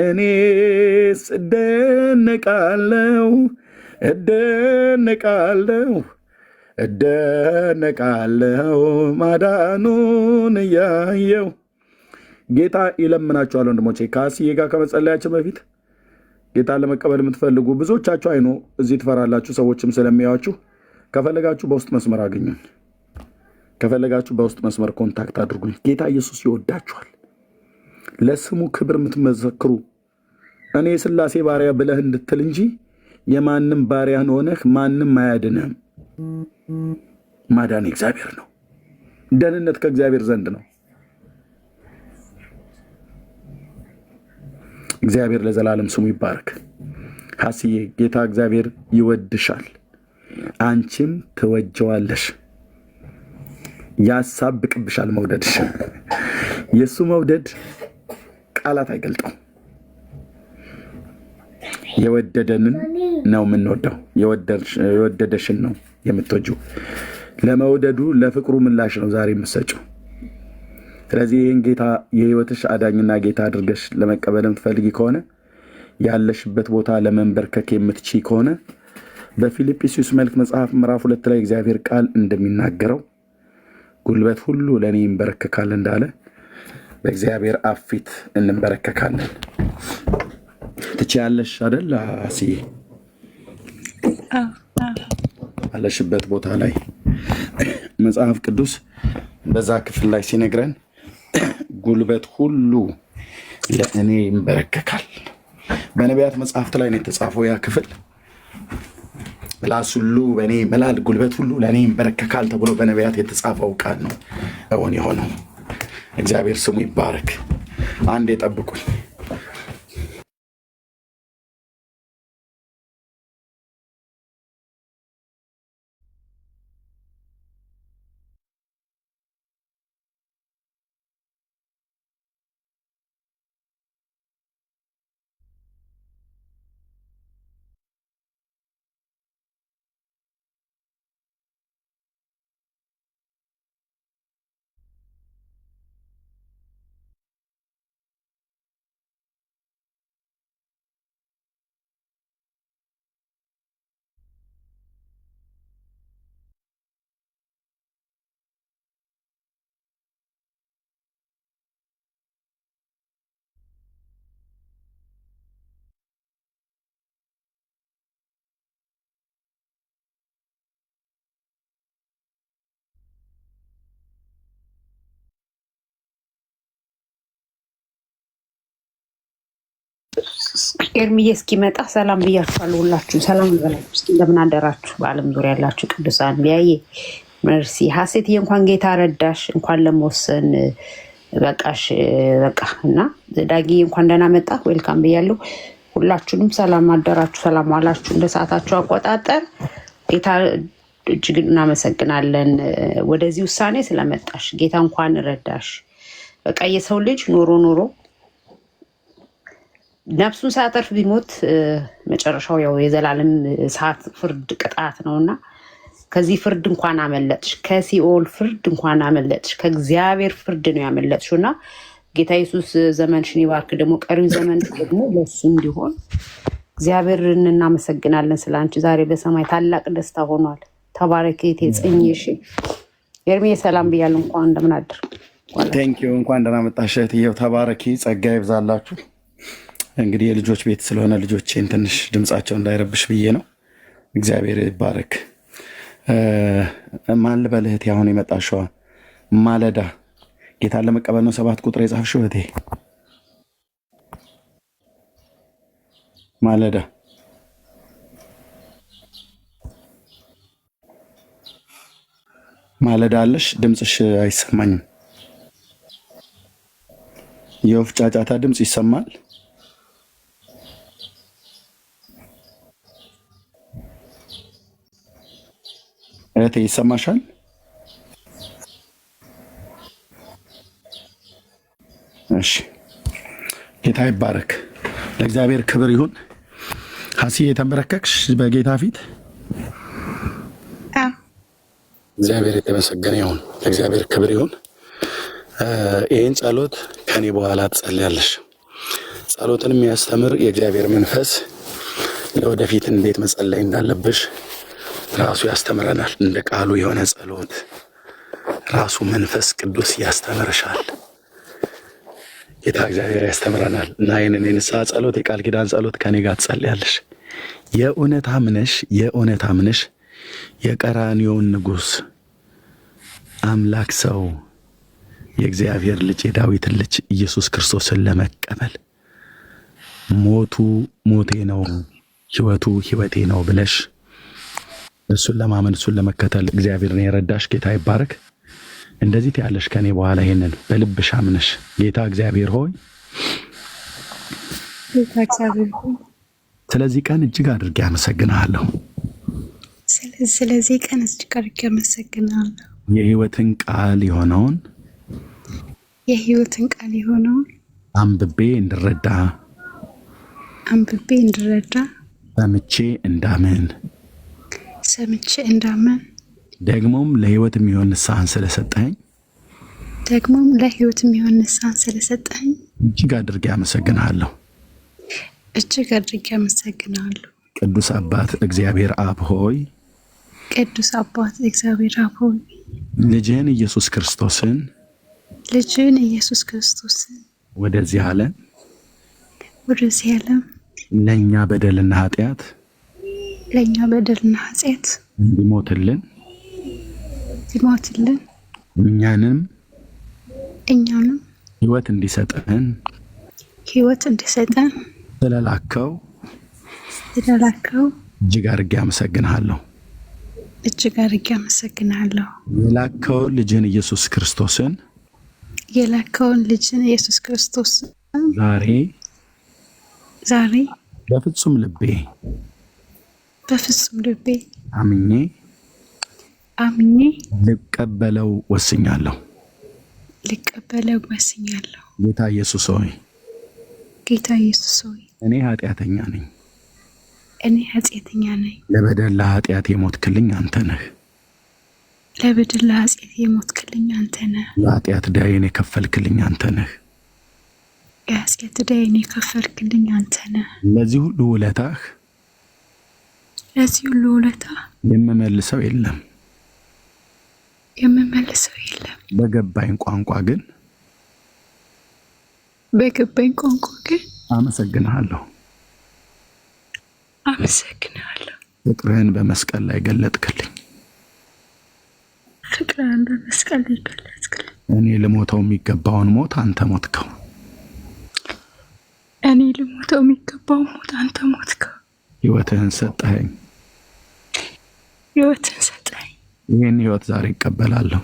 እኔስ እደነቃለሁ ማዳኑን እያየው። ጌታ ይለምናችኋል ወንድሞቼ። ከአስዬ ጋር ከመጸለያችን በፊት ጌታን ለመቀበል የምትፈልጉ ብዙዎቻችሁ አይኖ እዚህ ትፈራላችሁ፣ ሰዎችም ስለሚያዋችሁ ከፈለጋችሁ በውስጥ መስመር አገኙኝ። ከፈለጋችሁ በውስጥ መስመር ኮንታክት አድርጉኝ። ጌታ ኢየሱስ ይወዳችኋል። ለስሙ ክብር የምትመሰክሩ እኔ የሥላሴ ባሪያ ብለህ እንድትል እንጂ የማንም ባሪያን ሆነህ ማንም አያድንህም። ማዳን እግዚአብሔር ነው። ደህንነት ከእግዚአብሔር ዘንድ ነው። እግዚአብሔር ለዘላለም ስሙ ይባረክ። ሐስዬ ጌታ እግዚአብሔር ይወድሻል፣ አንቺም ትወጀዋለሽ። ያሳብቅብሻል መውደድሽ። የእሱ መውደድ ቃላት አይገልጠው። የወደደንን ነው የምንወደው፣ የወደደሽን ነው የምትወጂው። ለመውደዱ ለፍቅሩ ምላሽ ነው ዛሬ የምትሰጪው። ስለዚህ ይህን ጌታ የህይወትሽ አዳኝና ጌታ አድርገሽ ለመቀበል የምትፈልጊ ከሆነ ያለሽበት ቦታ ለመንበርከክ የምትችይ ከሆነ በፊልጵስዩስ መልእክት መጽሐፍ ምዕራፍ 2 ላይ እግዚአብሔር ቃል እንደሚናገረው ጉልበት ሁሉ ለእኔ ይንበረከካል እንዳለ በእግዚአብሔር አፍ ፊት እንበረከካለን። ትችያለሽ አይደል አስዬ? አለሽበት ቦታ ላይ መጽሐፍ ቅዱስ በዛ ክፍል ላይ ሲነግረን ጉልበት ሁሉ ለእኔ ይንበረከካል። በነቢያት መጽሐፍት ላይ ነው የተጻፈው ያ ክፍል። ምላስ ሁሉ በእኔ ይምላል፣ ጉልበት ሁሉ ለእኔ ይንበረከካል ተብሎ በነቢያት የተጻፈው ቃል ነው እውን የሆነው። እግዚአብሔር ስሙ ይባረክ። አንዴ ጠብቁኝ። ኤርሚዬ እስኪመጣ ሰላም ብያችኋለሁ። ሁላችሁ ሰላም ይበላችሁ። እስኪ እንደምን አደራችሁ? በዓለም ዙሪያ ያላችሁ ቅዱሳን ሊያየ መርሲ ሀሴትዬ እንኳን ጌታ ረዳሽ፣ እንኳን ለመወሰን በቃሽ። በቃ እና ዳጊ እንኳን ደህና መጣ፣ ዌልካም ብያለሁ። ሁላችሁንም ሰላም አደራችሁ፣ ሰላም ዋላችሁ እንደ ሰዓታችሁ አቆጣጠር። ጌታ እጅግ እናመሰግናለን ወደዚህ ውሳኔ ስለመጣሽ። ጌታ እንኳን ረዳሽ። በቃ የሰው ልጅ ኖሮ ኖሮ ነፍሱን ሳያተርፍ ቢሞት መጨረሻው ያው የዘላለም ሰዓት ፍርድ ቅጣት ነውና ከዚህ ፍርድ እንኳን አመለጥሽ፣ ከሲኦል ፍርድ እንኳን አመለጥሽ፣ ከእግዚአብሔር ፍርድ ነው ያመለጥሽው እና ጌታ ኢየሱስ ዘመንሽን ይባርክ። ደግሞ ቀሪው ዘመን ደግሞ ለሱ እንዲሆን እግዚአብሔርን እናመሰግናለን። ስለአንቺ ዛሬ በሰማይ ታላቅ ደስታ ሆኗል። ተባረኪ ጽኝሽ ኤርሚ ሰላም ብያለሁ። እንኳን እንደምን አደር ቴንኪዩ። እንኳን ደህና መጣሽ እህትዬው። ተባረኪ፣ ጸጋ ይብዛላችሁ። እንግዲህ የልጆች ቤት ስለሆነ ልጆቼን ትንሽ ድምፃቸው እንዳይረብሽ ብዬ ነው። እግዚአብሔር ይባረክ። ማን ልበል እህቴ? አሁን የመጣሽዋ ማለዳ ጌታን ለመቀበል ነው 7 ቁጥር የጻፍሽው እህቴ? ማለዳ ማለዳ አለሽ? ድምፅሽ አይሰማኝም። የወፍ ጫጫታ ድምፅ ይሰማል። እህቴ ይሰማሻል? እሺ፣ ጌታ ይባረክ። ለእግዚአብሔር ክብር ይሁን። ሀሲ የተንበረከክሽ በጌታ ፊት እግዚአብሔር የተመሰገነ ይሁን። ለእግዚአብሔር ክብር ይሁን። ይህን ጸሎት ከኔ በኋላ ትጸልያለሽ። ጸሎትን የሚያስተምር የእግዚአብሔር መንፈስ ለወደፊት እንዴት መጸለይ እንዳለብሽ ራሱ ያስተምረናል። እንደ ቃሉ የሆነ ጸሎት ራሱ መንፈስ ቅዱስ ያስተምርሻል። ጌታ እግዚአብሔር ያስተምረናል እና ይህንን የንስሐ ጸሎት የቃል ኪዳን ጸሎት ከኔ ጋር ትጸልያለሽ። የእውነት አምነሽ የቀራንዮውን ንጉሥ አምላክ ሰው የእግዚአብሔር ልጅ የዳዊትን ልጅ ኢየሱስ ክርስቶስን ለመቀበል ሞቱ ሞቴ ነው፣ ሕይወቱ ሕይወቴ ነው ብለሽ እሱን ለማመን እሱን ለመከተል እግዚአብሔርን የረዳሽ ጌታ ይባረክ። እንደዚህ ያለሽ ከኔ በኋላ ይሄንን በልብሽ አምነሽ ጌታ እግዚአብሔር ሆይ ስለዚህ ቀን እጅግ አድርጌ አመሰግናለሁ። ስለዚህ ቀን እጅግ አድርጌ አመሰግናለሁ። የሕይወትን ቃል የሆነውን አንብቤ እንድረዳ ሰምቼ እንዳምን ደግሞም ለሕይወት የሚሆን ንስሐን ስለሰጠኝ እጅግ አድርጌ አመሰግናለሁ። ቅዱስ አባት እግዚአብሔር አብ ሆይ ልጅህን ኢየሱስ ክርስቶስን ወደዚህ ዓለም ለእኛ በደልና ኃጢአት እንዲሞትልን እኛንም ሕይወት እንዲሰጠን ስለላከው እጅግ አድርጌ አመሰግንሃለሁ። የላከውን ልጅህን ኢየሱስ ክርስቶስን ዛሬ በፍጹም ልቤ አምኜ ልቀበለው ወስኛለሁ። ጌታ ኢየሱስ ሆይ እኔ ኃጢአተኛ ነኝ። ለበደል ለኃጢአት የሞትክልኝ አንተ ነህ። ለኃጢአት ዕዳዬን የከፈልክልኝ አንተ ነህ። ለዚህ ሁሉ ውለታህ የምመልሰው የለም። በገባኝ ቋንቋ ግን አመሰግንሃለሁ። ፍቅርህን በመስቀል ላይ ገለጥክልኝ። እኔ ልሞተው የሚገባውን ሞት አንተ ሞትከው። እኔ ልሞት ልሞተው የሚገባው ሞት አንተ ሞትከው። ሕይወትህን ሰጠኸኝ። ሕይወትን ሰጠኝ። ይህን ሕይወት ዛሬ ይቀበላለሁ።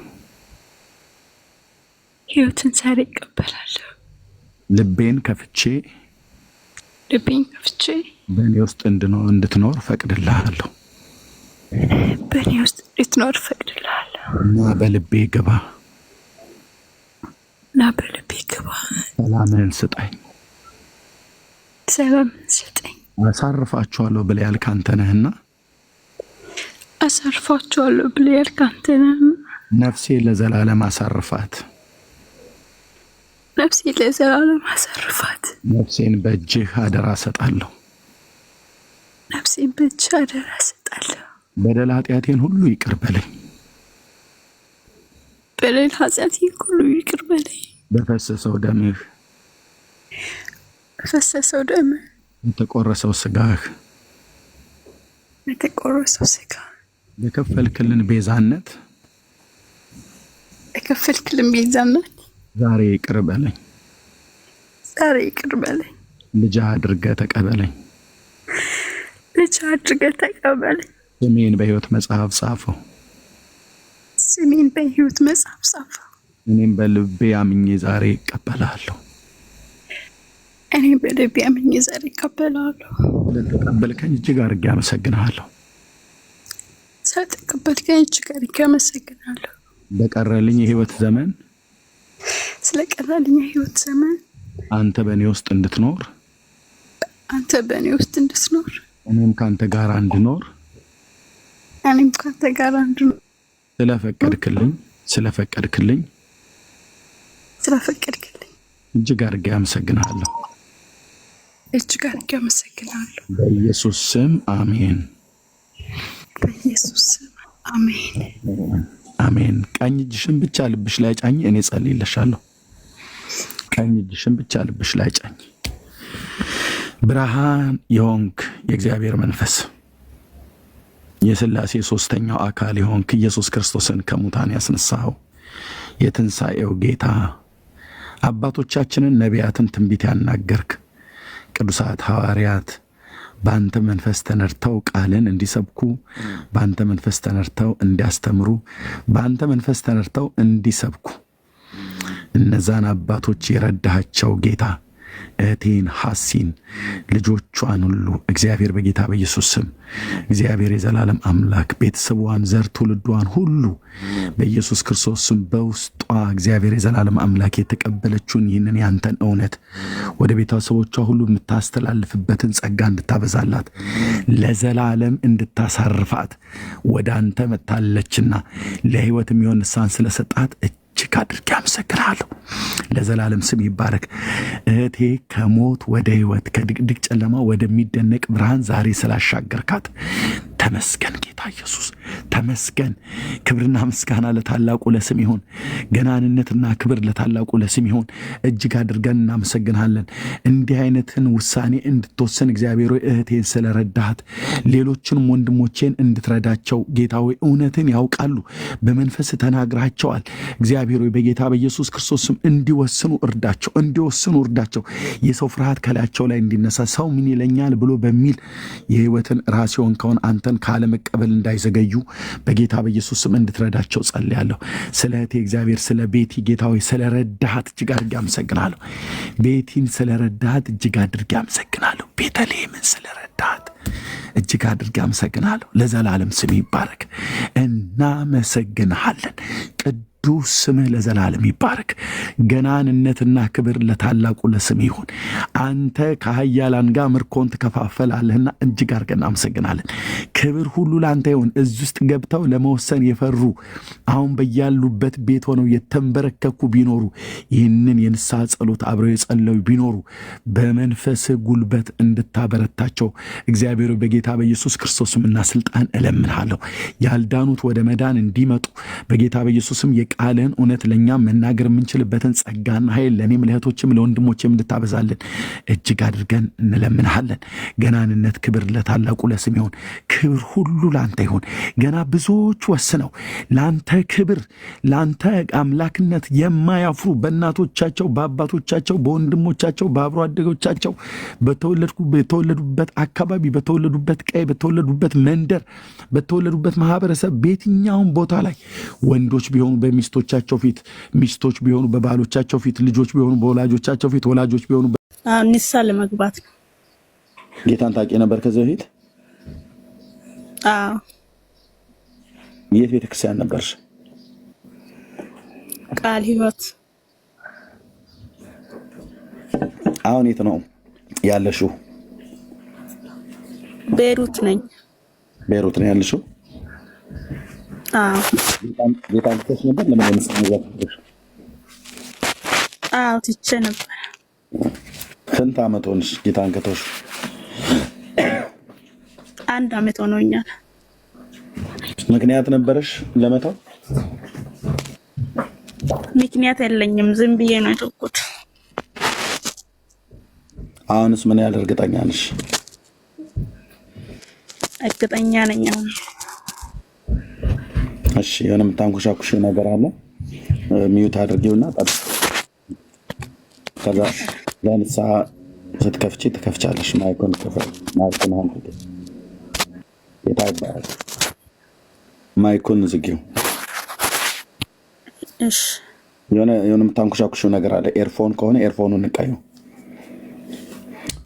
ሕይወትን ዛሬ ይቀበላለሁ። ልቤን ከፍቼ በእኔ ውስጥ እንድትኖር ፈቅድልሃለሁ። በእኔ ውስጥ እንድትኖር ፈቅድልሃለሁ። እና በልቤ ግባ። ሰላምህን ስጠኝ። አሳርፋችኋለሁ ብለህ ያልክ አንተ ነህና ነፍሴ ለዘላለም አሳርፋት። ነፍሴን በእጅህ አደራ ሰጣለሁ። በደል ኃጢአቴን ሁሉ ይቅር በለኝ። በፈሰሰው ደምህ በተቆረሰው ስጋህ በከፈልክልን ቤዛነት ዛሬ ይቅር በለኝ። ልጅህ አድርገህ ተቀበለኝ። ስሜን በሕይወት መጽሐፍ ጻፈው። እኔም በልቤ አምኜ ዛሬ እቀበላለሁ። ስለተቀበልከኝ እጅግ አድርጌ አመሰግንሃለሁ። በቀረልኝ የሕይወት ዘመን አንተ በእኔ ውስጥ እንድትኖር እኔም ከአንተ ጋር እንድኖር ስለፈቀድክልኝ እጅግ አድርጌ አመሰግንሃለሁ። በኢየሱስ ስም አሜን። አሜን። ቀኝ እጅሽን ብቻ ልብሽ ላይ ጫኝ፣ እኔ ጸልይልሻለሁ። ቀኝ እጅሽን ብቻ ልብሽ ላይ ጫኝ። ብርሃን የሆንክ የእግዚአብሔር መንፈስ የሥላሴ ሦስተኛው አካል የሆንክ ኢየሱስ ክርስቶስን ከሙታን ያስነሳኸው የትንሣኤው ጌታ አባቶቻችንን ነቢያትን ትንቢት ያናገርክ ቅዱሳት ሐዋርያት በአንተ መንፈስ ተነድተው ቃልን እንዲሰብኩ፣ በአንተ መንፈስ ተነድተው እንዲያስተምሩ፣ በአንተ መንፈስ ተነድተው እንዲሰብኩ እነዛን አባቶች የረዳሃቸው ጌታ እህቴን ሐሲን ልጆቿን ሁሉ እግዚአብሔር በጌታ በኢየሱስ ስም እግዚአብሔር የዘላለም አምላክ ቤተሰቧን፣ ዘር ትውልዷን ሁሉ በኢየሱስ ክርስቶስ ስም በውስጧ እግዚአብሔር የዘላለም አምላክ የተቀበለችውን ይህንን ያንተን እውነት ወደ ቤተሰቦቿ ሁሉ የምታስተላልፍበትን ጸጋ እንድታበዛላት ለዘላለም እንድታሳርፋት ወደ አንተ መጥታለችና ለሕይወት የሚሆን ንስሐን ስለሰጣት እጅግ አድርጌ አመሰግናለሁ። ለዘላለም ስም ይባረክ። እህቴ ከሞት ወደ ሕይወት ከድቅድቅ ጨለማ ወደሚደነቅ ብርሃን ዛሬ ስላሻገርካት ተመስገን ጌታ ኢየሱስ ተመስገን። ክብርና ምስጋና ለታላቁ ለስም ይሁን። ገናንነትና ክብር ለታላቁ ለስም ይሁን። እጅግ አድርገን እናመሰግናለን። እንዲህ አይነትን ውሳኔ እንድትወስን እግዚአብሔር ሆይ እህቴን ስለረዳሃት ሌሎችንም ወንድሞቼን እንድትረዳቸው ጌታ ሆይ እውነትን ያውቃሉ፣ በመንፈስ ተናግራቸዋል። እግዚአብሔር ሆይ በጌታ በኢየሱስ ክርስቶስ ስም እንዲወስኑ እርዳቸው። የሰው ፍርሃት ከላያቸው ላይ እንዲነሳ ሰው ምን ይለኛል ብሎ በሚል የሕይወትን ራስ የሆንከውን አንተን ካለመቀበል እንዳይዘገዩ በጌታ በኢየሱስ ስም እንድትረዳቸው ጸልያለሁ። ስለ እህቴ እግዚአብሔር ስለ ቤቲ ጌታ ሆይ ስለረዳሃት እጅግ አድርጌ አመሰግናለሁ። ቤቲን ስለረዳሃት እጅግ አድርጌ አመሰግናለሁ። ቤተልሔምን ስለረዳሃት እጅግ አድርጌ አመሰግናለሁ። ለዘላለም ስም ይባረክ። እናመሰግንሃለን። ቅዱስ ስምህ ለዘላለም ይባረክ። ገናንነትና ክብር ለታላቁ ለስም ይሁን። አንተ ከኃያላን ጋር ምርኮን ትከፋፈላለህና እጅግ አድርገን እናመሰግናለን። ክብር ሁሉ ለአንተ ይሁን። እዚህ ውስጥ ገብተው ለመወሰን የፈሩ አሁን በያሉበት ቤት ሆነው የተንበረከኩ ቢኖሩ ይህንን የንስሐ ጸሎት አብረው የጸለዩ ቢኖሩ በመንፈስህ ጉልበት እንድታበረታቸው እግዚአብሔር በጌታ በኢየሱስ ክርስቶስም እና ስልጣን እለምንሃለሁ። ያልዳኑት ወደ መዳን እንዲመጡ በጌታ በኢየሱስም የቃልን እውነት ለእኛ መናገር የምንችልበትን ጸጋና ኃይል ለእኔም ለእህቶችም ለወንድሞችም እንድታበዛልን እጅግ አድርገን እንለምንሃለን። ገናንነት፣ ክብር ለታላቁ ለስም ይሁን። ክብር ሁሉ ለአንተ ይሁን። ገና ብዙዎች ወስነው ለአንተ ክብር ለአንተ አምላክነት የማያፍሩ በእናቶቻቸው በአባቶቻቸው በወንድሞቻቸው በአብሮ አደጎቻቸው በተወለዱበት አካባቢ በተወለዱበት ቀይ በተወለዱበት መንደር በተወለዱበት ማህበረሰብ በየትኛውም ቦታ ላይ ወንዶች ቢሆኑ በሚስቶቻቸው ፊት፣ ሚስቶች ቢሆኑ በባሎቻቸው ፊት፣ ልጆች ቢሆኑ በወላጆቻቸው ፊት፣ ወላጆች ቢሆኑ ንሳ ለመግባት ነው። ጌታን ታውቂ ነበር ከዚህ በፊት? አዎ። የት ቤተክርስቲያን ነበርሽ? ቃል ሕይወት። አሁን የት ነው ያለሽው? ቤሩት ነኝ። ቤሩት ነው ያለሽው? አዎ። ጌታን ትተሽ ነበር? ለምን ንስሐ መግባት ፈልገሽ? አዎ ትቼ ነበር። ስንት ዓመት ሆነሽ ጌታን ከተውሽ? 1 ዓመት ሆኖኛል። ምክንያት ነበረሽ ለመተው? ምክንያት የለኝም፣ ዝም ብዬ ነው የተውኩት። አሁንስ ምን ያህል እርግጠኛ ነሽ? እርግጠኛ ነኝ አሁን። እሺ፣ የሆነ የምታንኮሻኩሽ ነገር አለ፣ ሚዩት አድርጊውና ጠብ። ከዛ ለንስሐ ስትከፍቺ ትከፍቻለሽ። ማይኮን አሁን ጌታ ይባላል። ማይኮን ዝጊው። እሺ። የሆነ የምታንኮሻኩሽው ነገር አለ። ኤርፎን ከሆነ ኤርፎኑን ንቀዩ።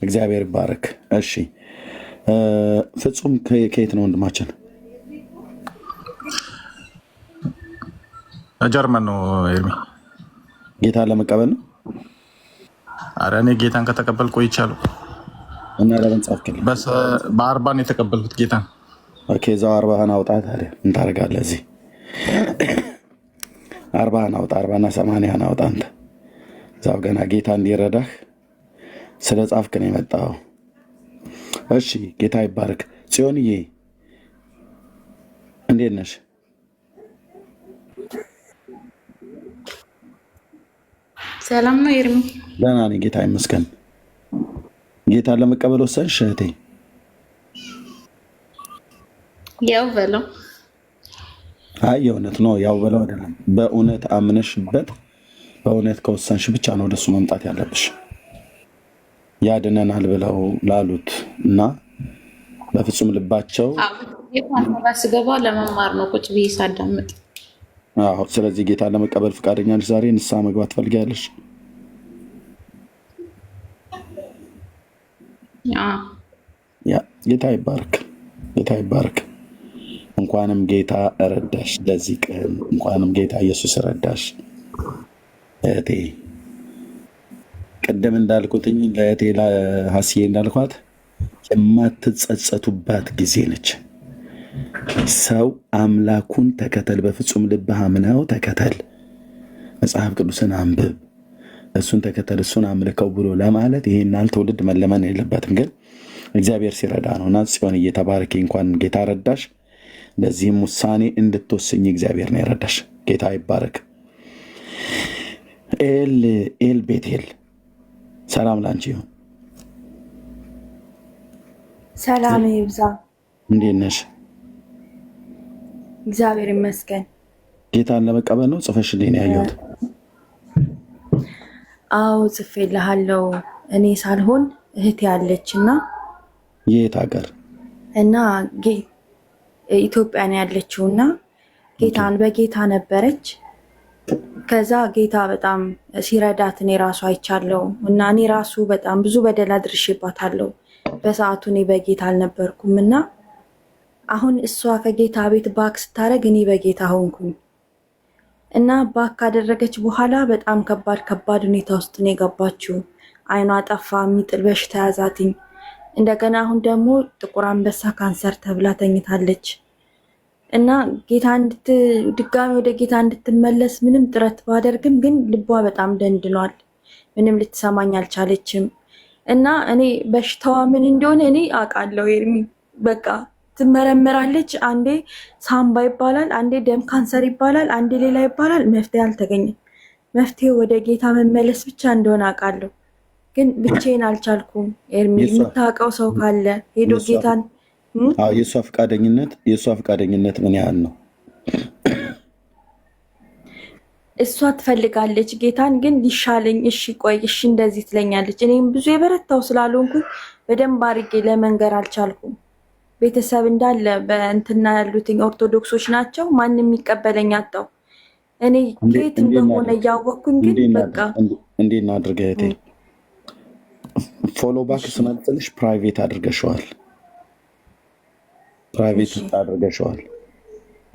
እግዚአብሔር ይባረክ። እሺ፣ ፍጹም ከየት ነው ወንድማችን? ጀርመን ነው ኤርሚ። ጌታን ለመቀበል ነው? ኧረ እኔ ጌታን ከተቀበል ቆይቻለሁ። እና ለምን ጻፍክልኝ? በ40 ነው የተቀበልኩት ጌታን። ኦኬ፣ እዛው 40 አውጣ። ታዲያ ምን ታደርጋለህ? እዚህ 40 አውጣ፣ 40 እና 80 አውጣ። አንተ እዛው ገና ጌታ እንዲረዳህ ስለ ጻፍክ ነው የመጣው። እሺ፣ ጌታ ይባረክ። ጽዮንዬ እንዴት ነሽ? ሰላም ነው ኤርሚ? ደህና ነኝ ጌታ ይመስገን። ጌታን ለመቀበል ወሰንሽ እህቴ? ያው በለው። አይ የእውነት ነው፣ ያው በለው አይደለም። በእውነት አምነሽበት በእውነት ከወሰንሽ ብቻ ነው ወደሱ መምጣት ያለብሽ። ያድነናል ብለው ላሉት እና በፍጹም ልባቸው ስገባ ለመማር ነው ቁጭ ብዬ ሳዳምጥ። ስለዚህ ጌታን ለመቀበል ፈቃደኛ ነሽ? ዛሬ ንስሐ መግባት ትፈልጊያለሽ? ጌታ ይባረክ፣ ጌታ ይባረክ። እንኳንም ጌታ ረዳሽ ለዚህ ቀን፣ እንኳንም ጌታ ኢየሱስ ረዳሽ እህቴ። ቅድም እንዳልኩትኝ ለእህቴ ሀስዬ እንዳልኳት የማትጸጸቱባት ጊዜ ነች። ሰው አምላኩን ተከተል፣ በፍጹም ልብህ አምነው ተከተል፣ መጽሐፍ ቅዱስን አንብብ፣ እሱን ተከተል፣ እሱን አምልከው ብሎ ለማለት ይሄናል ትውልድ መለመን የለበትም። ግን እግዚአብሔር ሲረዳ ነው። እና ጽዮን እየተባረኪ እንኳን ጌታ ረዳሽ። ለዚህም ውሳኔ እንድትወስኝ እግዚአብሔር ነው የረዳሽ። ጌታ ይባረክ። ኤል ቤቴል ሰላም ላንቺ ይሁን። ሰላም ይብዛ። እንዴት ነሽ? እግዚአብሔር ይመስገን። ጌታን ለመቀበል ነው ጽፈሽልኝ ነው ያየሁት። አዎ ጽፌልሃለሁ። እኔ ሳልሆን እህቴ ያለች እና የት ሀገር? እና ኢትዮጵያ ነው ያለችው እና ጌታን በጌታ ነበረች። ከዛ ጌታ በጣም ሲረዳት እኔ ራሱ አይቻለሁ እና እኔ ራሱ በጣም ብዙ በደል አድርሼባታለሁ። በሰዓቱ እኔ በጌታ አልነበርኩም እና አሁን እሷ ከጌታ ቤት ባክ ስታደርግ እኔ በጌታ ሆንኩኝ እና ባክ ካደረገች በኋላ በጣም ከባድ ሁኔታ ውስጥ ነው የገባችው። አይኗ ጠፋ፣ የሚጥል በሽታ ያዛትኝ። እንደገና አሁን ደግሞ ጥቁር አንበሳ ካንሰር ተብላ ተኝታለች እና ድጋሚ ወደ ጌታ እንድትመለስ ምንም ጥረት ባደርግም ግን ልቧ በጣም ደንድኗል። ምንም ልትሰማኝ አልቻለችም እና እኔ በሽታዋ ምን እንደሆነ እኔ አውቃለሁ ኤርሚ። በቃ ትመረመራለች። አንዴ ሳምባ ይባላል፣ አንዴ ደም ካንሰር ይባላል፣ አንዴ ሌላ ይባላል። መፍትሄ አልተገኘም። መፍትሄው ወደ ጌታ መመለስ ብቻ እንደሆነ አውቃለሁ፣ ግን ብቻዬን አልቻልኩም። ኤርሚ የምታውቀው ሰው ካለ ሄዶ ጌታን የእሷ ፈቃደኝነት ምን ያህል ነው? እሷ ትፈልጋለች ጌታን፣ ግን ሊሻለኝ እሺ ቆይ እሺ እንደዚህ ትለኛለች። እኔም ብዙ የበረታው ስላልሆንኩኝ በደንብ አድርጌ ለመንገር አልቻልኩም። ቤተሰብ እንዳለ በእንትና ያሉትኝ ኦርቶዶክሶች ናቸው። ማንም የሚቀበለኝ አጣው። እኔ ከየት እንደሆነ እያወቅኩኝ ግን በቃ እንዴት ነው አድርገህ እህቴ ፎሎ ባክ ስመልስልሽ ፕራይቬት አድርገሽዋል።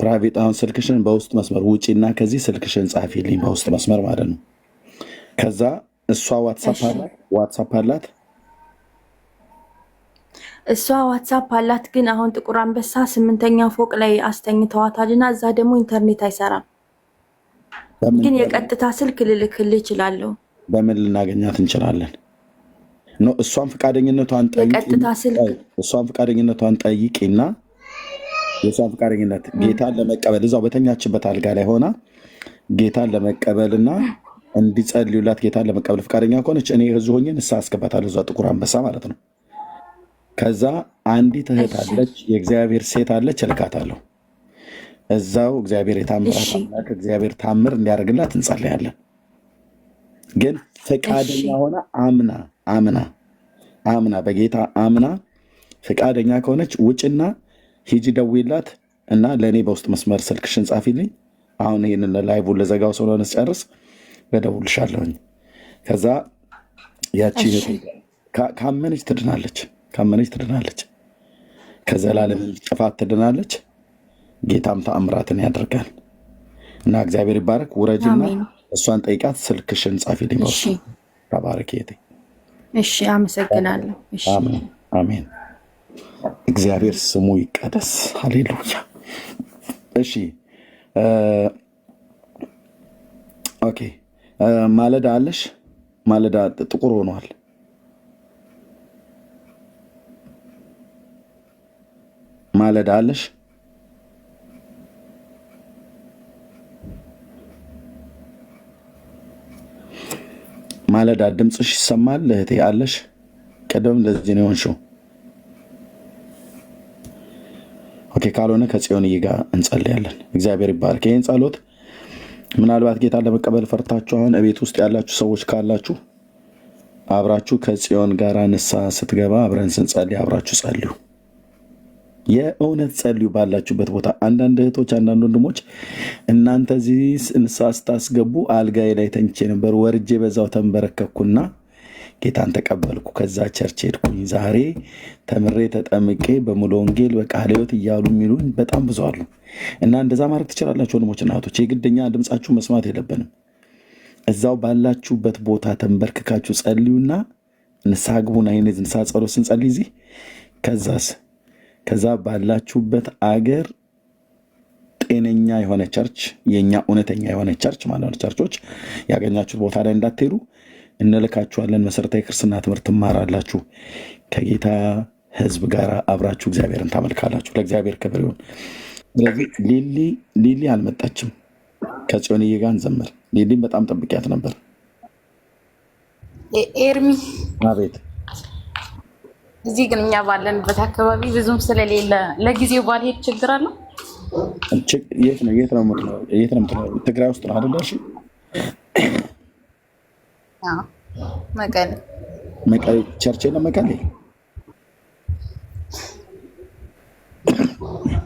ፕራይቬት አሁን ስልክሽን በውስጥ መስመር ውጪና ከዚህ ስልክሽን ጻፊልኝ በውስጥ መስመር ማለት ነው። ከዛ እሷ ዋትሳፕ አላት ግን አሁን ጥቁር አንበሳ 8ኛ ፎቅ ላይ አስተኝተዋታልና እዛ ደግሞ ኢንተርኔት አይሰራም። ግን የቀጥታ ስልክ ልልክልህ እችላለሁ። በምን ልናገኛት እንችላለን? ነው እሷን ፈቃደኝነቷን ጠይቂና የእሷን ፈቃደኝነት ጌታን ለመቀበል እዛው በተኛችበት አልጋ ላይ ሆና ጌታን ለመቀበልና እንዲጸልዩላት ጌታን ለመቀበል ፈቃደኛ ከሆነች እኔ እዚሁ ሆኜ ንስሐ አስገባታለሁ። እዛ ጥቁር አንበሳ ማለት ነው። ከዛ አንዲት እህት አለች፣ የእግዚአብሔር ሴት አለች፣ እልካታለሁ። እዛው እግዚአብሔር እግዚአብሔር ታምር እንዲያደርግላት እንጸልያለን። ግን ፈቃደኛ ሆና አምና በጌታ አምና ፈቃደኛ ከሆነች ውጭና ሂጂ ደውይላት እና ለእኔ በውስጥ መስመር ስልክሽን ጻፊልኝ። አሁን ይህንን ላይቡን ለዘጋው ስለሆነ ስጨርስ እደውልልሻለሁኝ። ከዛ ያቺ ካመነች ትድናለች፣ ከዘላለም ጥፋት ትድናለች። ጌታም ተአምራትን ያደርጋል እና እግዚአብሔር ይባረክ። ውረጅና እሷን ጠይቃት፣ ስልክሽን ጻፊልኝ። ተባረክ። እሺ፣ አመሰግናለሁ። አሜን። እግዚአብሔር ስሙ ይቀደስ። ሃሌሉያ። እሺ፣ ኦኬ። ማለዳ አለሽ? ማለዳ ጥቁር ሆኗል። ማለዳ አለሽ? ማለዳ ድምፅሽ ይሰማል እህቴ አለሽ? ቀደም እንደዚህ ነው የሆንሽው። ኦኬ፣ ካልሆነ ከጽዮንዬ ጋር እንጸልያለን። እግዚአብሔር ይባርክ። ይህን ጸሎት ምናልባት ጌታን ለመቀበል ፈርታችሁ አሁን እቤት ውስጥ ያላችሁ ሰዎች ካላችሁ አብራችሁ ከጽዮን ጋር ንስሐ ስትገባ አብረን ስንጸልይ አብራችሁ ጸልዩ። የእውነት ጸልዩ ባላችሁበት ቦታ። አንዳንድ እህቶች፣ አንዳንድ ወንድሞች እናንተ እዚህ ንስሐ ስታስገቡ አልጋዬ ላይ ተኝቼ ነበር፣ ወርጄ በዛው ተንበረከኩና ጌታን ተቀበልኩ፣ ከዛ ቸርች ሄድኩኝ፣ ዛሬ ተምሬ ተጠምቄ በሙሉ ወንጌል በቃለ ሕይወት እያሉ የሚሉን በጣም ብዙ አሉ። እና እንደዛ ማድረግ ትችላላችሁ ወንድሞችና እህቶች። የግደኛ ድምፃችሁ መስማት የለብንም። እዛው ባላችሁበት ቦታ ተንበርክካችሁ ጸልዩና ንስሐ ግቡና ይህን ንስሐ ጸሎት ስንጸልይ እዚህ ከዛ ባላችሁበት አገር ጤነኛ የሆነ ቸርች፣ የኛ እውነተኛ የሆነ ቸርች ማለት ነው፣ ቸርቾች ያገኛችሁት ቦታ ላይ እንዳትሄዱ እንልካችኋለን። መሰረታዊ ክርስትና ትምህርት ትማራላችሁ። ከጌታ ሕዝብ ጋር አብራችሁ እግዚአብሔርን ታመልካላችሁ። ለእግዚአብሔር ክብር ይሁን። ስለዚህ ሊሊ አልመጣችም። ከጽዮንዬ ጋር እንዘምር። ሊሊም በጣም ጠብቂያት ነበር። ኤርሚ፣ አቤት። እዚህ ግን እኛ ባለንበት አካባቢ ብዙም ስለሌለ ለጊዜው ባልሄድ ችግር አለው? የት ነው የምትኖሪው? ትግራይ ውስጥ ነው አይደል? እሺ፣ መቀሌ ቸርች የለም። መቀሌ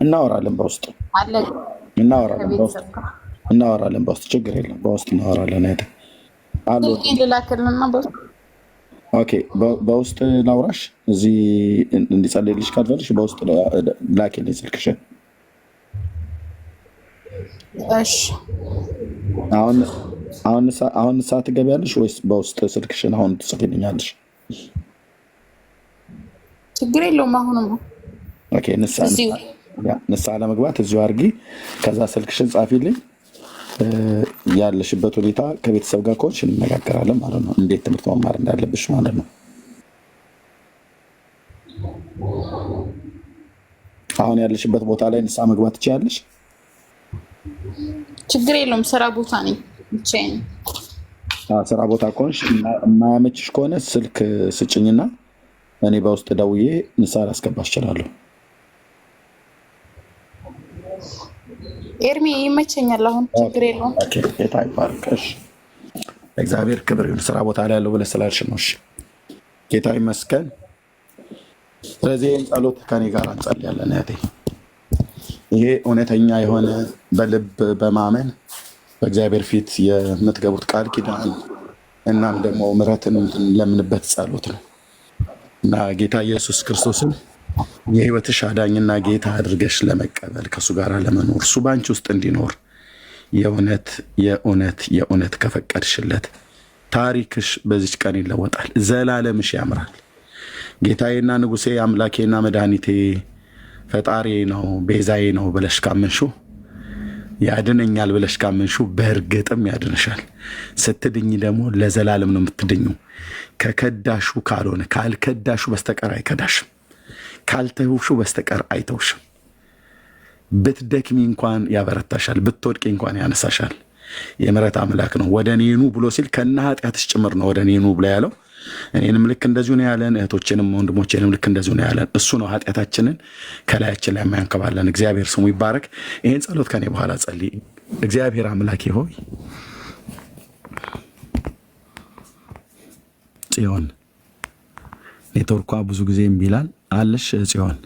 እናወራለን በውስጥ እናወራለን በውስጥ ችግር የለም። በውስጥ እናወራለን። ኦኬ፣ በውስጥ ላውራሽ። እዚህ እንዲጸልይልሽ ካልፈልሽ በውስጥ ላኪልኝ ስልክሽን። እሺ፣ አሁን ሰዓት ትገቢያለሽ ወይስ በውስጥ ስልክሽን አሁን ትጽፊልኛለሽ? ችግር የለውም። አሁንም ኦኬ፣ ንስሐ ለመግባት እዚሁ አድርጊ። ከዛ ስልክሽን ጻፊልኝ። ያለሽበት ሁኔታ ከቤተሰብ ጋር ከሆንሽ እንነጋገራለን ማለት ነው፣ እንዴት ትምህርት መማር እንዳለብሽ ማለት ነው። አሁን ያለሽበት ቦታ ላይ ንስሐ መግባት ትችያለሽ? ችግር የለውም። ስራ ቦታ ነኝ ብቻዬን። ስራ ቦታ ከሆንሽ የማያመችሽ ከሆነ ስልክ ስጭኝና እኔ በውስጥ ደውዬ ንስሐ ላስገባሽ እችላለሁ። ኤርሚ ይመቸኛል። አሁን ችግር የለውም። ጌታ ይባርክሽ። እግዚአብሔር ክብር ይሁን። ስራ ቦታ ላይ ያለው ብለሽ ስላልሽ ነው። እሺ ጌታ ይመስገን። ስለዚህ ይህን ጸሎት ከኔ ጋር እንጸልያለን እህቴ። ይሄ እውነተኛ የሆነ በልብ በማመን በእግዚአብሔር ፊት የምትገቡት ቃል ኪዳን እናም ደግሞ ምሕረትን ለምንበት ጸሎት ነው እና ጌታ ኢየሱስ ክርስቶስን የህይወትሽ አዳኝና ጌታ አድርገሽ ለመቀበል ከእሱ ጋር ለመኖር እሱ በአንቺ ውስጥ እንዲኖር የእውነት የእውነት የእውነት ከፈቀድሽለት ታሪክሽ በዚች ቀን ይለወጣል። ዘላለምሽ ያምራል። ጌታዬና ንጉሴ አምላኬና መድኃኒቴ ፈጣሪ ነው ቤዛዬ ነው ብለሽ ካመንሽው ያድነኛል ብለሽ ካመንሽው በእርግጥም ያድንሻል። ስትድኝ ደግሞ ለዘላለም ነው የምትድኙ። ከከዳሹ ካልሆነ ካልከዳሹ በስተቀር አይከዳሽም። ካልተውሹ በስተቀር አይተውሽም። ብትደክሚ እንኳን ያበረታሻል፣ ብትወድቂ እንኳን ያነሳሻል። የምሕረት አምላክ ነው። ወደ እኔ ኑ ብሎ ሲል ከነ ኃጢአትሽ ጭምር ነው ወደ እኔ ኑ ብሎ ያለው። እኔንም ልክ እንደዚሁ ነው ያለን፣ እህቶችንም ወንድሞቼንም ልክ እንደዚሁ ነው ያለን። እሱ ነው ኃጢአታችንን ከላያችን ላይ የማያንከባለን። እግዚአብሔር ስሙ ይባረክ። ይህን ጸሎት ከኔ በኋላ ጸልይ። እግዚአብሔር አምላኬ ሆይ ጽዮን ኔትወርኳ ብዙ ጊዜ እምቢ ይላል አለሽ ጽዮን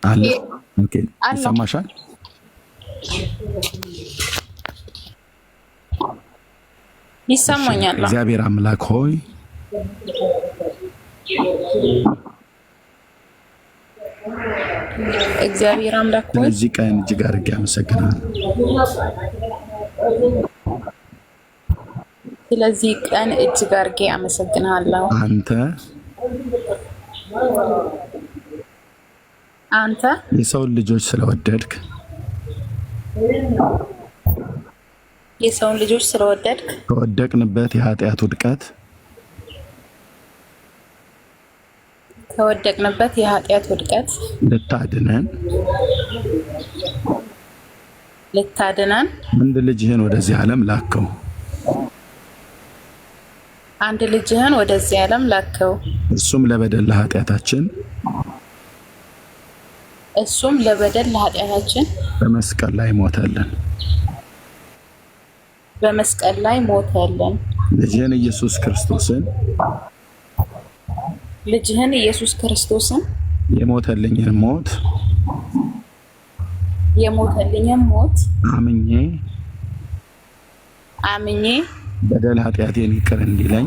አለ። ኦኬ ይሰማሻል? ይሰማኛል። እግዚአብሔር አምላክ ሆይ እግዚአብሔር አምላክ ሆይ ስለዚህ ቀን እጅግ አድርጌ አመሰግናለሁ። ስለዚህ ቀን እጅግ አድርጌ አመሰግናለሁ። አንተ የሰውን ልጆች ስለወደድክ ከወደቅንበት የኃጢአት ውድቀት ልታድነን አንድ ልጅህን ወደዚህ ዓለም ላከው። እሱም ለበደል ለኃጢአታችን በመስቀል ላይ ሞተልን። ልጅህን ኢየሱስ ክርስቶስን የሞተልኝን ሞት አምኜ በደል ኃጢአቴን ይቅር እንዲለኝ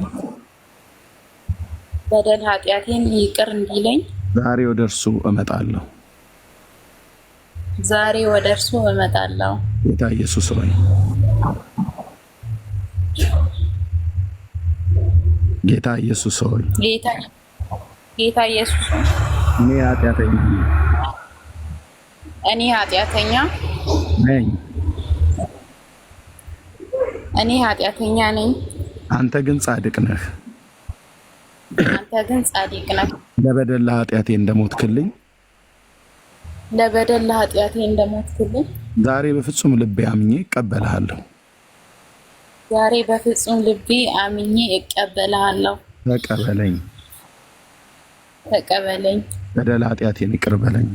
ዛሬ ወደ እርሱ እመጣለሁ። ጌታ ኢየሱስ ሆይ እኔ ኃጢአተኛ ነኝ። አንተ ግን ጻድቅ ነህ። ለበደል ለኃጢአቴ እንደሞትክልኝ ዛሬ በፍጹም ልቤ አምኜ እቀበልሃለሁ። ተቀበለኝ። በደል ኃጢአቴን ይቅር በለኝ።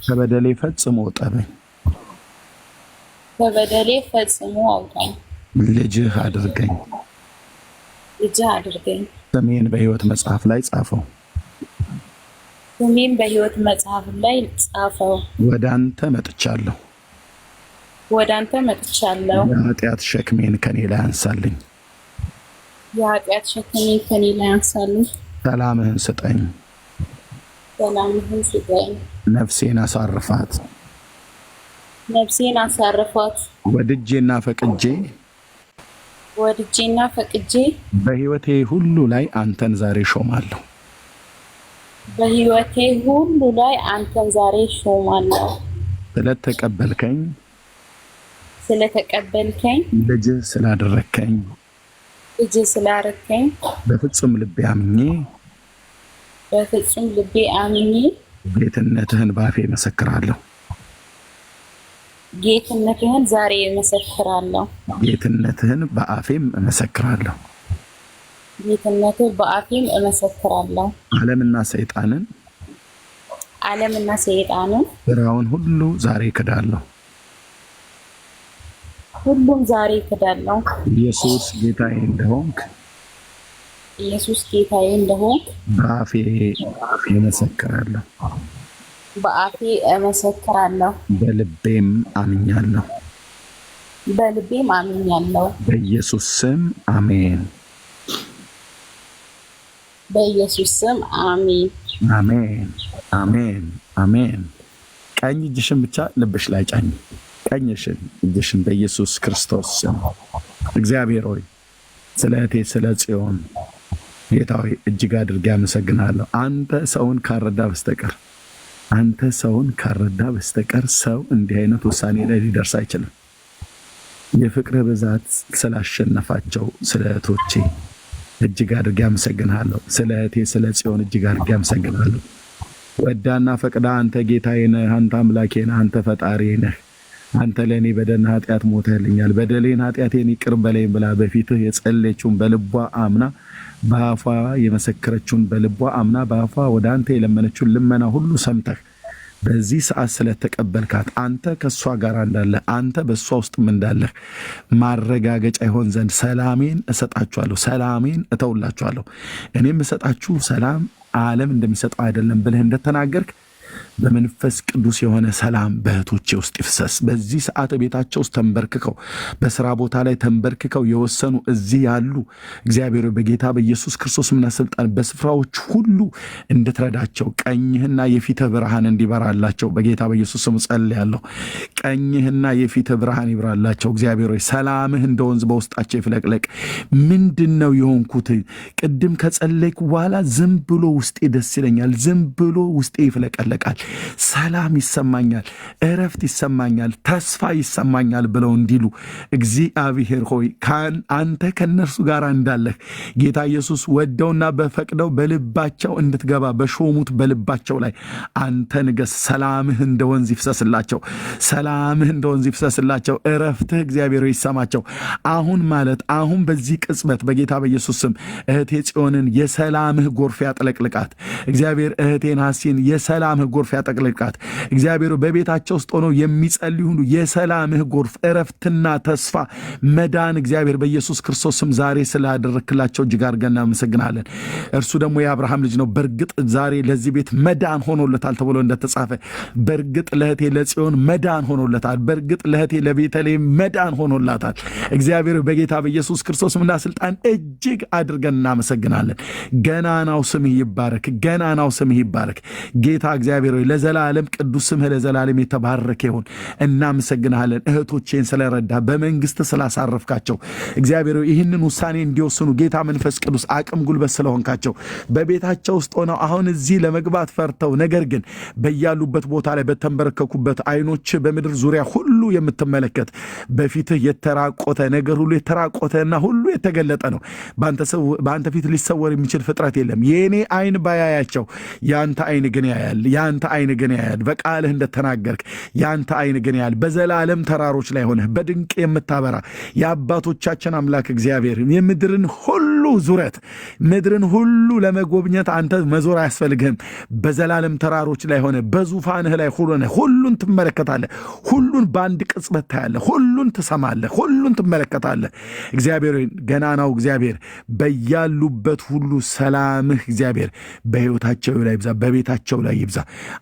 ከበደሌ ፈጽሞ አውጣኝ። ልጅህ አድርገኝ። ስሜን በሕይወት መጽሐፍ ላይ ጻፈው። ወደ አንተ መጥቻለሁ። የኃጢአት ሸክሜን ከኔ ላይ አንሳልኝ። ሰላምህን ስጠኝ። ነፍሴን አሳርፋት። ወድጄና ፈቅጄ በሕይወቴ ሁሉ ላይ አንተን ዛሬ ሾማለሁ። ስለተቀበልከኝ ልጅህ ስላደረከኝ ልጅ ስላረከኝ በፍጹም ልቤ አምኜ ጌትነትህን በአፌ እመሰክራለሁ። ጌትነትህን ዛሬ እመሰክራለሁ። ጌትነትህን በአፌም እመሰክራለሁ። ዓለምና ሰይጣንን ስራውን ሁሉ ዛሬ ክዳለሁ። ኢየሱስ ጌታዬ እንደሆንክ በአፌ እመሰክራለሁ። በልቤም አምኛለሁ። በኢየሱስ ስም አሜን። አሜን አሜን አሜን። ቀኝ እጅሽን ብቻ ልብሽ ላይ ጫኝ። ቀኝ እጅሽን በኢየሱስ ክርስቶስ ስም። እግዚአብሔር ሆይ ስለ እህቴ ስለ ጽዮን ጌታ ሆይ እጅግ አድርጌ አመሰግናለሁ። አንተ ሰውን ካረዳ በስተቀር ሰው እንዲህ አይነት ውሳኔ ላይ ሊደርስ አይችልም። የፍቅር ብዛት ስላሸነፋቸው ስለ እህቶቼ እጅግ አድርጌ አመሰግናለሁ። ስለ እህቴ ስለ ጽዮን እጅግ አድርጌ አመሰግናለሁ። ወዳና ፈቅዳ አንተ ጌታዬ ነህ፣ አንተ አምላኬ ነህ፣ አንተ ፈጣሪ ነህ። አንተ ለእኔ በደልና ኃጢአት ሞተህልኛል፣ በደሌን ኃጢአቴን ይቅር በለኝ ብላ በፊትህ የጸለየችውን በልቧ አምና በአፏ የመሰከረችውን በልቧ አምና በአፏ ወደ አንተ የለመነችውን ልመና ሁሉ ሰምተህ በዚህ ሰዓት ስለተቀበልካት አንተ ከእሷ ጋር እንዳለህ አንተ በእሷ ውስጥም እንዳለህ ማረጋገጫ ይሆን ዘንድ ሰላሜን እሰጣችኋለሁ፣ ሰላሜን እተውላችኋለሁ። እኔም እሰጣችሁ ሰላም ዓለም እንደሚሰጠው አይደለም ብለህ እንደተናገርክ በመንፈስ ቅዱስ የሆነ ሰላም በእህቶቼ ውስጥ ይፍሰስ። በዚህ ሰዓት ቤታቸው ውስጥ ተንበርክከው በስራ ቦታ ላይ ተንበርክከው የወሰኑ እዚህ ያሉ እግዚአብሔር በጌታ በኢየሱስ ክርስቶስና ስልጣን በስፍራዎች ሁሉ እንድትረዳቸው ቀኝህና የፊትህ ብርሃን እንዲበራላቸው በጌታ በኢየሱስ ስም ጸልያለሁ። ቀኝህና የፊትህ ብርሃን ይብራላቸው። እግዚአብሔር ሆይ ሰላምህ እንደ ወንዝ በውስጣቸው ይፍለቅለቅ። ምንድነው የሆንኩት? ቅድም ከጸለይኩ በኋላ ዝም ብሎ ውስጤ ደስ ይለኛል፣ ዝም ብሎ ውስጤ ይፍለቀለቃል፣ ሰላም ይሰማኛል፣ እረፍት ይሰማኛል፣ ተስፋ ይሰማኛል ብለው እንዲሉ እግዚአብሔር ሆይ አንተ ከነርሱ ጋር እንዳለህ ጌታ ኢየሱስ ወደውና በፈቅደው በልባቸው እንድትገባ በሾሙት በልባቸው ላይ አንተ ንገስ። ሰላምህ እንደ ወንዝ ይፍሰስላቸው፣ ሰላምህ እንደ ወንዝ ይፍሰስላቸው። እረፍትህ እግዚአብሔር ይሰማቸው። አሁን አሁን በዚህ ቅጽበት በጌታ በኢየሱስ ስም እህቴ ጽዮንን የሰላምህ ጎርፍ ያጥለቅልቃት። እግዚአብሔር እህቴን ሐሲን የሰላምህ ጎርፍ ያጠቅልቃት። እግዚአብሔር በቤታቸው ውስጥ ሆነው የሚጸልዩ ሁሉ የሰላምህ ጎርፍ እረፍትና ተስፋ መዳን እግዚአብሔር በኢየሱስ ክርስቶስም ዛሬ ስላደረክላቸው እጅግ አድርገን እናመሰግናለን። እርሱ ደግሞ የአብርሃም ልጅ ነው። በእርግጥ ዛሬ ለዚህ ቤት መዳን ሆኖለታል ተብሎ እንደተጻፈ በእርግጥ ለእህቴ ለጽዮን መዳን ሆኖለታል። በእርግጥ ለእህቴ ለቤተልሔም መዳን ሆኖላታል። እግዚአብሔር በጌታ በኢየሱስ ክርስቶስምና ስልጣን እጅግ አድርገን እናመሰግናለን። ገናናው ስምህ ይባረክ፣ ገናናው ስምህ ይባረክ ጌታ እግዚአብሔር ለዘላለም ቅዱስ ስምህ ለዘላለም የተባረከ ይሁን። እናመሰግናለን እህቶቼን ስለረዳ በመንግስት ስላሳረፍካቸው እግዚአብሔር ይህንን ውሳኔ እንዲወስኑ ጌታ መንፈስ ቅዱስ አቅም ጉልበት ስለሆንካቸው በቤታቸው ውስጥ ሆነው አሁን እዚህ ለመግባት ፈርተው ነገር ግን በያሉበት ቦታ ላይ በተንበረከኩበት አይኖች በምድር ዙሪያ ሁሉ የምትመለከት በፊትህ የተራቆተ ነገር ሁሉ የተራቆተና ሁሉ የተገለጠ ነው። በአንተ ፊት ሊሰወር የሚችል ፍጥረት የለም። የእኔ አይን ባያያቸው ያንተ አይን ግን ያያል፣ ያንተ አይን ግን ያያል። በቃልህ እንደተናገርክ ያንተ አይን ግን ያያል። በዘላለም ተራሮች ላይ ሆነህ በድንቅ የምታበራ የአባቶቻችን አምላክ እግዚአብሔር የምድርን ሁሉ ዙረት ምድርን ሁሉ ለመጎብኘት አንተ መዞር አያስፈልግህም። በዘላለም ተራሮች ላይ ሆነ በዙፋንህ ላይ ሁሉን ትመለከታለህ። ሁሉን በአንድ ቅጽበት ታያለህ። ሁሉን ትሰማለህ። ሁሉን ትመለከታለህ። እግዚአብሔር ገናናው እግዚአብሔር በያሉበት ሁሉ ሰላምህ እግዚአብሔር በሕይወታቸው ላይ ይብዛ፣ በቤታቸው ላይ ይብዛ።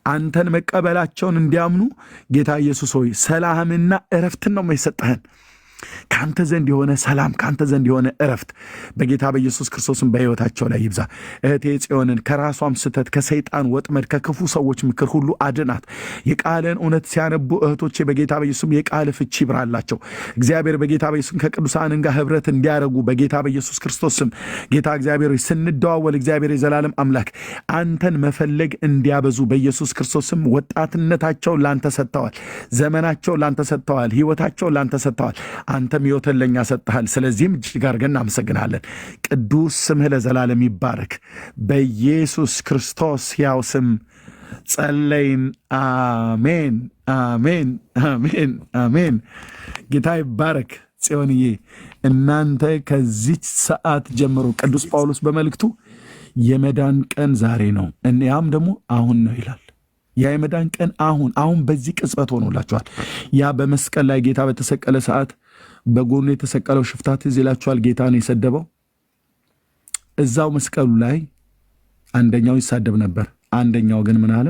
አንተን መቀበላቸውን እንዲያምኑ ጌታ ኢየሱስ ሆይ ሰላምና እረፍትን ነው የሰጠህን። ካንተ ዘንድ የሆነ ሰላም፣ ካንተ ዘንድ የሆነ እረፍት በጌታ በኢየሱስ ክርስቶስም በሕይወታቸው ላይ ይብዛ። እህቴ ጽዮንን ከራሷም ስተት፣ ከሰይጣን ወጥመድ፣ ከክፉ ሰዎች ምክር ሁሉ አድናት። የቃልን እውነት ሲያነቡ እህቶቼ በጌታ በኢየሱስም የቃል ፍቺ ይብራላቸው። እግዚአብሔር በጌታ በኢየሱስም ከቅዱሳን ጋር ህብረት እንዲያደርጉ በጌታ በኢየሱስ ክርስቶስም ጌታ እግዚአብሔር ስንደዋወል እግዚአብሔር የዘላለም አምላክ አንተን መፈለግ እንዲያበዙ በኢየሱስ ክርስቶስም ወጣትነታቸውን ላንተ ሰጥተዋል። ዘመናቸውን ላንተ ሰጥተዋል። ህይወታቸውን ላንተ ሰጥተዋል። አንተ አንተም ሕይወትን ለእኛ ሰጥተሃል። ስለዚህም እጅግ አድርገን እናመሰግናለን። ቅዱስ ስምህ ለዘላለም ይባረክ። በኢየሱስ ክርስቶስ ሕያው ስም ጸለይን። አሜን፣ አሜን፣ አሜን፣ አሜን። ጌታ ይባረክ። ጽዮንዬ እናንተ ከዚች ሰዓት ጀምሮ ቅዱስ ጳውሎስ በመልእክቱ የመዳን ቀን ዛሬ ነው፣ ያም ደግሞ አሁን ነው ይላል። ያ የመዳን ቀን አሁን በዚህ ቅጽበት ሆኖላችኋል። ያ በመስቀል ላይ ጌታ በተሰቀለ ሰዓት በጎኑ የተሰቀለው ሽፍታ ትዝ ይላችኋል። ጌታ ነው የሰደበው። እዛው መስቀሉ ላይ አንደኛው ይሳደብ ነበር። አንደኛው ግን ምን አለ?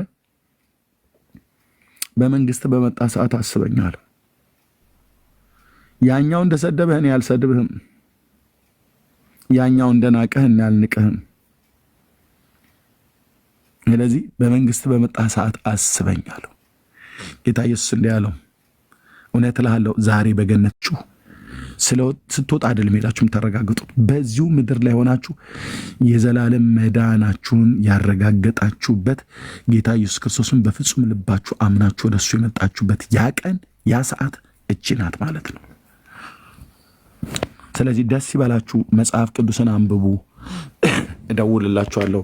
በመንግስት በመጣ ሰዓት አስበኛል። ያኛው እንደሰደበህ እኔ አልሰድብህም፣ ያኛው እንደናቀህ እኔ አልንቅህም። ስለዚህ በመንግስት በመጣ ሰዓት አስበኛለሁ። ጌታ ኢየሱስ እንዲህ ያለው እውነት እልሃለሁ ዛሬ በገነታችሁ ስትወጣ አይደለም ሄዳችሁ የምታረጋግጡት፣ በዚሁ ምድር ላይ ሆናችሁ የዘላለም መዳናችሁን ያረጋገጣችሁበት ጌታ ኢየሱስ ክርስቶስን በፍጹም ልባችሁ አምናችሁ ወደሱ የመጣችሁበት ያ ቀን ያ ሰዓት እቺ ናት ማለት ነው። ስለዚህ ደስ ይበላችሁ፣ መጽሐፍ ቅዱስን አንብቡ። እደውልላችኋለሁ።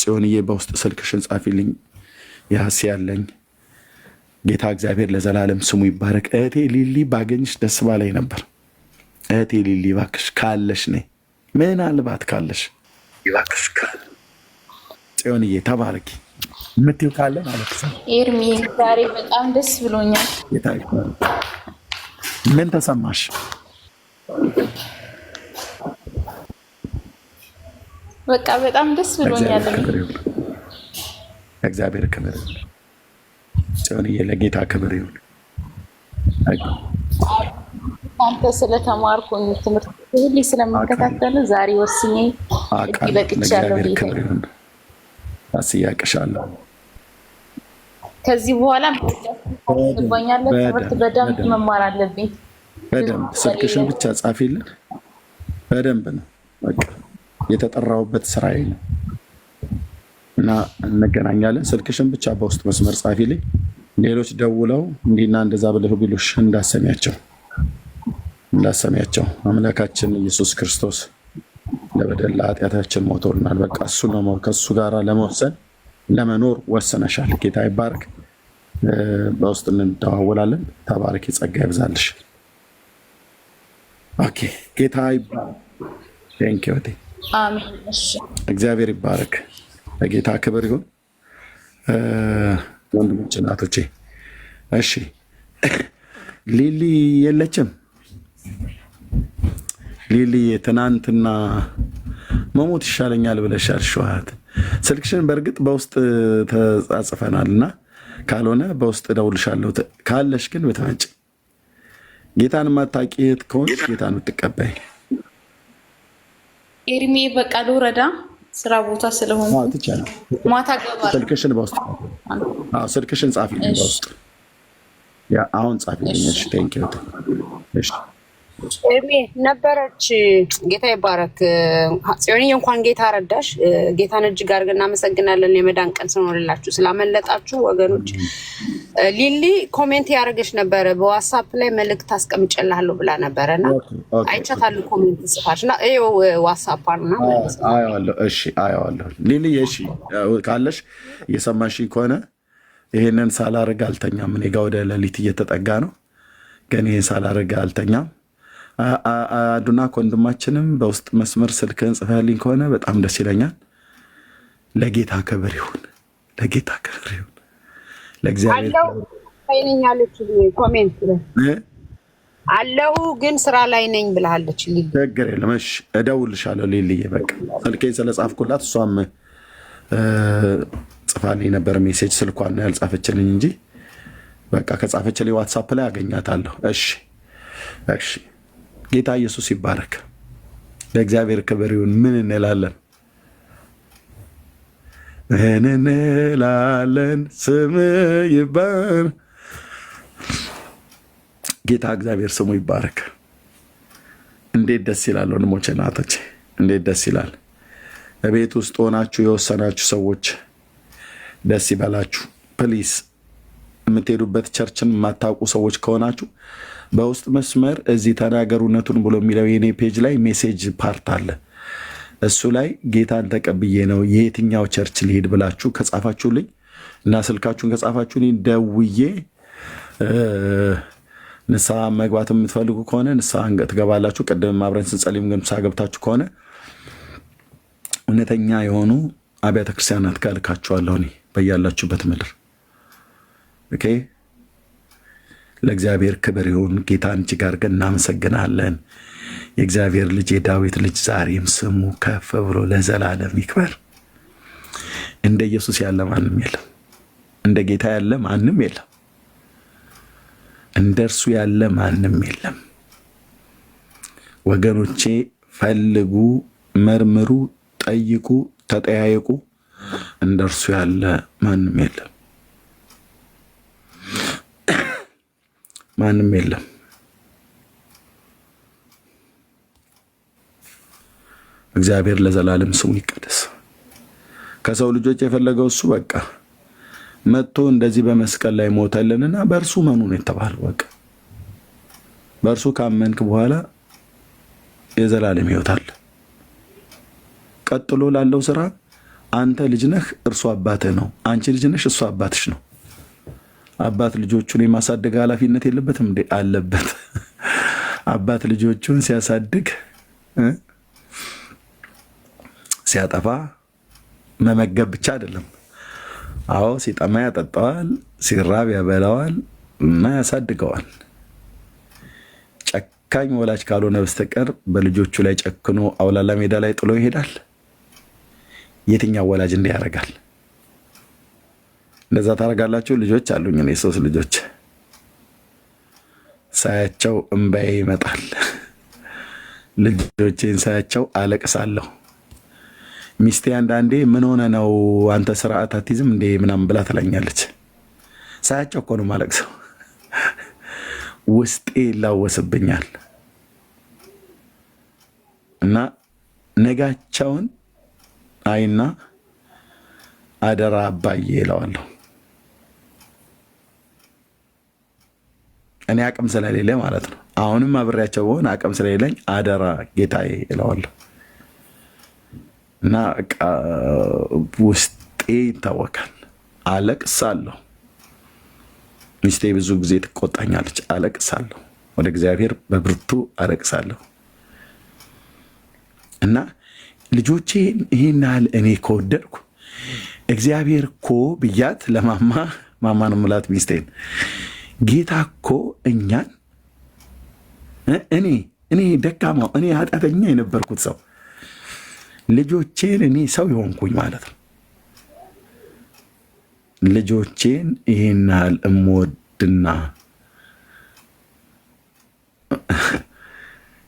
ጽዮንዬ በውስጥ ስልክሽን ጻፊልኝ። ያስ ያለኝ ጌታ እግዚአብሔር ለዘላለም ስሙ ይባረክ። እህቴ ሊሊ ባገኝሽ ደስ ባላይ ነበር። እህቴ ሊሊ እባክሽ ካለሽ ነይ፣ ምናልባት ካለሽ እባክሽ ካለ ጽዮንዬ ተባረኪ የምትይው ካለ ማለት ነው። ኤርሚ ዛሬ በጣም ደስ ብሎኛል። ምን ተሰማሽ? በቃ በጣም ደስ ብሎኛል። እግዚአብሔር ክብር ይሁን። ጽዮንዬ ለጌታ ክብር ይሁን። አንተ ስለተማርኩኝ ትምህርት ሁሉ ስለምከታተል ዛሬ ወስኜ ይበቅቻለሁ። ክብር ይሁን። አስያቅሻለሁ። ከዚህ በኋላ ባኛለ ትምህርት በደንብ መማር አለብኝ። በደንብ ስልክሽን ብቻ ጻፊልን። በደንብ ነው በቃ የተጠራውበት ስራዬ ነው እና እንገናኛለን። ስልክሽን ብቻ በውስጥ መስመር ጻፊልኝ። ሌሎች ደውለው እንዲህና እንደዛ ብለው ቢሉሽ እንዳሰሚያቸው አምላካችን ኢየሱስ ክርስቶስ ለበደል ለኃጢአታችን ሞቶልናል። በቃ እሱ ነው። ከእሱ ጋር ለመኖር ወሰነሻል። ጌታ ይባረክ። በውስጥ እንደዋወላለን። ተባረክ። ጸጋ ይብዛልሽ። ኦኬ። ጌታ ይባረክ። ቴንኪው። አሜን። እሺ፣ እግዚአብሔር ይባረክ። ለጌታ ክብር ይሁን። ወንድሞች እናቶቼ፣ እሺ ሊሊ የለችም። ሊሊ ትናንትና መሞት ይሻለኛል ብለሻል ሸዋት። ስልክሽን በእርግጥ በውስጥ ተጻጽፈናልና ካልሆነ በውስጥ እደውልሻለሁ። ካለሽ ግን ብትመጪ ጌታን ማታውቂ እህት ከሆንሽ ጌታን ብትቀበይ። ኤርሚ በቃ ልውረዳ፣ ስራ ቦታ ስለሆነ ማታ ገባለሁ። ስልክሽን በውስጥ ስልክሽን ጻፊልኝ በውስጥ አሁን ጻፊልኝ። እሺ ቴንኪው። እሺ ኤርሚ ነበረች። ጌታ ይባረክ። ጽዮንዬ እንኳን ጌታ ረዳሽ። ጌታን እጅግ አድርገን እናመሰግናለን። የመዳን ቀን ስንሆንላችሁ ስላመለጣችሁ ወገኖች። ሊሊ ኮሜንት ያደረገች ነበረ፣ በዋትስአፕ ላይ መልእክት አስቀምጨልሃለሁ ብላ ነበረና አይቻታለሁ። ኮሜንት ጽፋችና ይኸው ዋትስአፕ አሉና አየዋለሁ። እሺ አየዋለሁ። ሊሊ እሺ ካለሽ እየሰማሽ ከሆነ ይሄንን ሳላረግ አልተኛም። እኔ ጋ ወደ ሌሊት እየተጠጋ ነው፣ ግን ይሄን ሳላረግ አልተኛም። አዱና ወንድማችንም በውስጥ መስመር ስልክህን ጽፈህልኝ ከሆነ በጣም ደስ ይለኛል። ለጌታ ክብር ይሁን። ለጌታ ክብር ይሁን። ለእግዚአብሔር አይነኛለች። ኮሜንት አለሁ ግን ስራ ላይ ነኝ ብላለች። ችግር የለም። እሺ እደውልልሻለሁ ሊልዬ። በቃ ስልኬን ስለጻፍኩላት እሷም ጽፋልኝ ነበር ሜሴጅ። ስልኳን ነው ያልጻፈችልኝ እንጂ በቃ ከጻፈችልኝ ዋትሳፕ ላይ አገኛታለሁ። እሺ እሺ። ጌታ ኢየሱስ ይባረክ። ለእግዚአብሔር ክብር ይሁን። ምን እንላለን? ምን እንላለን? ስም ይባር። ጌታ እግዚአብሔር ስሙ ይባረክ። እንዴት ደስ ይላል ወንድሞቼ እናቶቼ፣ እንዴት ደስ ይላል። በቤት ውስጥ ሆናችሁ የወሰናችሁ ሰዎች ደስ ይበላችሁ። ፕሊስ የምትሄዱበት ቸርችን የማታውቁ ሰዎች ከሆናችሁ በውስጥ መስመር እዚህ ተናገሩነቱን ብሎ የሚለው የኔ ፔጅ ላይ ሜሴጅ ፓርት አለ። እሱ ላይ ጌታን ተቀብዬ ነው የየትኛው ቸርች ሊሄድ ብላችሁ ከጻፋችሁልኝ እና ስልካችሁን ከጻፋችሁልኝ ደውዬ ንስሐ መግባት የምትፈልጉ ከሆነ ንስሐ ትገባላችሁ። ቅድም አብረን ስንጸልይም ግን ንስሐ ገብታችሁ ከሆነ እውነተኛ የሆኑ አብያተ ክርስቲያናት ጋር ልካችኋለሁ እኔ በያላችሁበት ምድር። ኦኬ፣ ለእግዚአብሔር ክብር ይሁን። ጌታን እጅግ አድርገን እናመሰግናለን። የእግዚአብሔር ልጅ የዳዊት ልጅ ዛሬም ስሙ ከፍ ብሎ ለዘላለም ይክበር። እንደ ኢየሱስ ያለ ማንም የለም። እንደ ጌታ ያለ ማንም የለም። እንደ እርሱ ያለ ማንም የለም። ወገኖቼ ፈልጉ፣ መርምሩ፣ ጠይቁ፣ ተጠያየቁ። እንደ እርሱ ያለ ማንም የለም። ማንም የለም። እግዚአብሔር ለዘላለም ስሙ ይቀደስ። ከሰው ልጆች የፈለገው እሱ በቃ መጥቶ እንደዚህ በመስቀል ላይ ሞተልንና በእርሱ መኑ ነው የተባለው። በቃ በእርሱ ካመንክ በኋላ የዘላለም ሕይወት አለ። ቀጥሎ ላለው ስራ አንተ ልጅ ነህ፣ እርሱ አባትህ ነው። አንቺ ልጅ ነሽ፣ እሱ አባትሽ ነው። አባት ልጆቹን የማሳደግ ኃላፊነት የለበትም እንዴ? አለበት። አባት ልጆቹን ሲያሳድግ ሲያጠፋ መመገብ ብቻ አይደለም። አዎ ሲጠማ ያጠጣዋል፣ ሲራብ ያበላዋል እና ያሳድገዋል። ጨካኝ ወላጅ ካልሆነ በስተቀር በልጆቹ ላይ ጨክኖ አውላላ ሜዳ ላይ ጥሎ ይሄዳል? የትኛው ወላጅ እንዲህ ያደርጋል? እንደዛ ታደርጋላችሁ? ልጆች አሉኝ እኔ 3 ልጆች። ሳያቸው እምባዬ ይመጣል። ልጆቼን ሳያቸው አለቅሳለሁ። ሚስቴ አንዳንዴ ምን ሆነ ነው አንተ ስርዓት አትይዝም እንዴ ምናምን ብላ ትለኛለች። ሳያቸው እኮ ነው የማለቅሰው። ውስጤ ይላወስብኛል እና ነጋቸውን አይና አደራ አባዬ እለዋለሁ። እኔ አቅም ስለሌለ ማለት ነው። አሁንም አብሬያቸው በሆን አቅም ስለሌለኝ አደራ ጌታዬ እለዋለሁ እና ውስጤ ይታወካል። አለቅሳለሁ። ሚስቴ ብዙ ጊዜ ትቆጣኛለች። አለቅሳለሁ። ወደ እግዚአብሔር በብርቱ አለቅሳለሁ እና ልጆቼ ይህን ያህል እኔ ከወደድኩ እግዚአብሔር እኮ ብያት ለማማ ነው የምላት ሚስቴን፣ ጌታ እኮ እኛን እኔ ደካማው እኔ ኃጢአተኛ የነበርኩት ሰው ልጆቼን እኔ ሰው የሆንኩኝ ማለት ነው። ልጆቼን ይህን ያህል እምወድና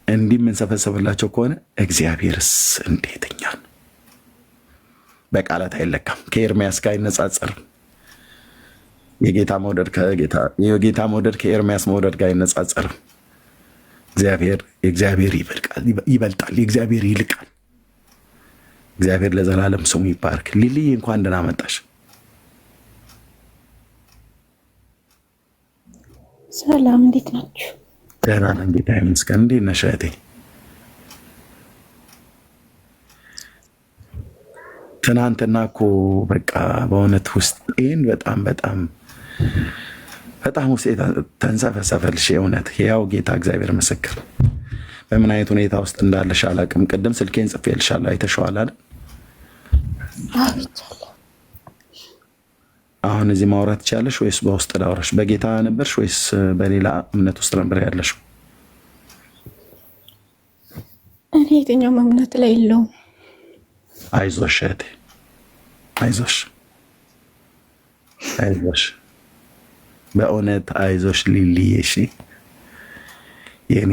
እንዲህ የምንሰፈሰፍላቸው ከሆነ እግዚአብሔርስ እንዴትኛል? በቃላት አይለካም። ከኤርሚያስ ጋር አይነጻጸርም። የጌታ መውደድ ከኤርሚያስ መውደድ ጋር አይነጻጸርም። የእግዚአብሔር ይበልጣል። የእግዚአብሔር ይልቃል። እግዚአብሔር ለዘላለም ስሙ ይባረክ። ሊልይ እንኳን ደህና መጣሽ። ሰላም፣ እንዴት ናችሁ? ደህና ነን፣ ጌታ ይመስገን። እንዴት ነሽ እህቴ? ትናንትና እኮ በቃ በእውነት ውስጤን በጣም ውስጤ ተንሰፈሰፈልሽ። የእውነት ያው ጌታ እግዚአብሔር ምስክር። በምን አይነት ሁኔታ ውስጥ እንዳለሽ አላውቅም። ቅድም ስልኬን ጽፌልሻለሁ፣ አይተሽዋል አይደል? አሁን እዚህ ማውራት ትችያለሽ ወይስ በውስጥ ላውራሽ? በጌታ ነበርሽ ወይስ በሌላ እምነት ውስጥ ነበር ያለሽው? እኔ የትኛውም እምነት ላይ የለውም። አይዞሽ እህቴ፣ አይዞሽ፣ በእውነት አይዞሽ ሊልዬ። እሺ የኔ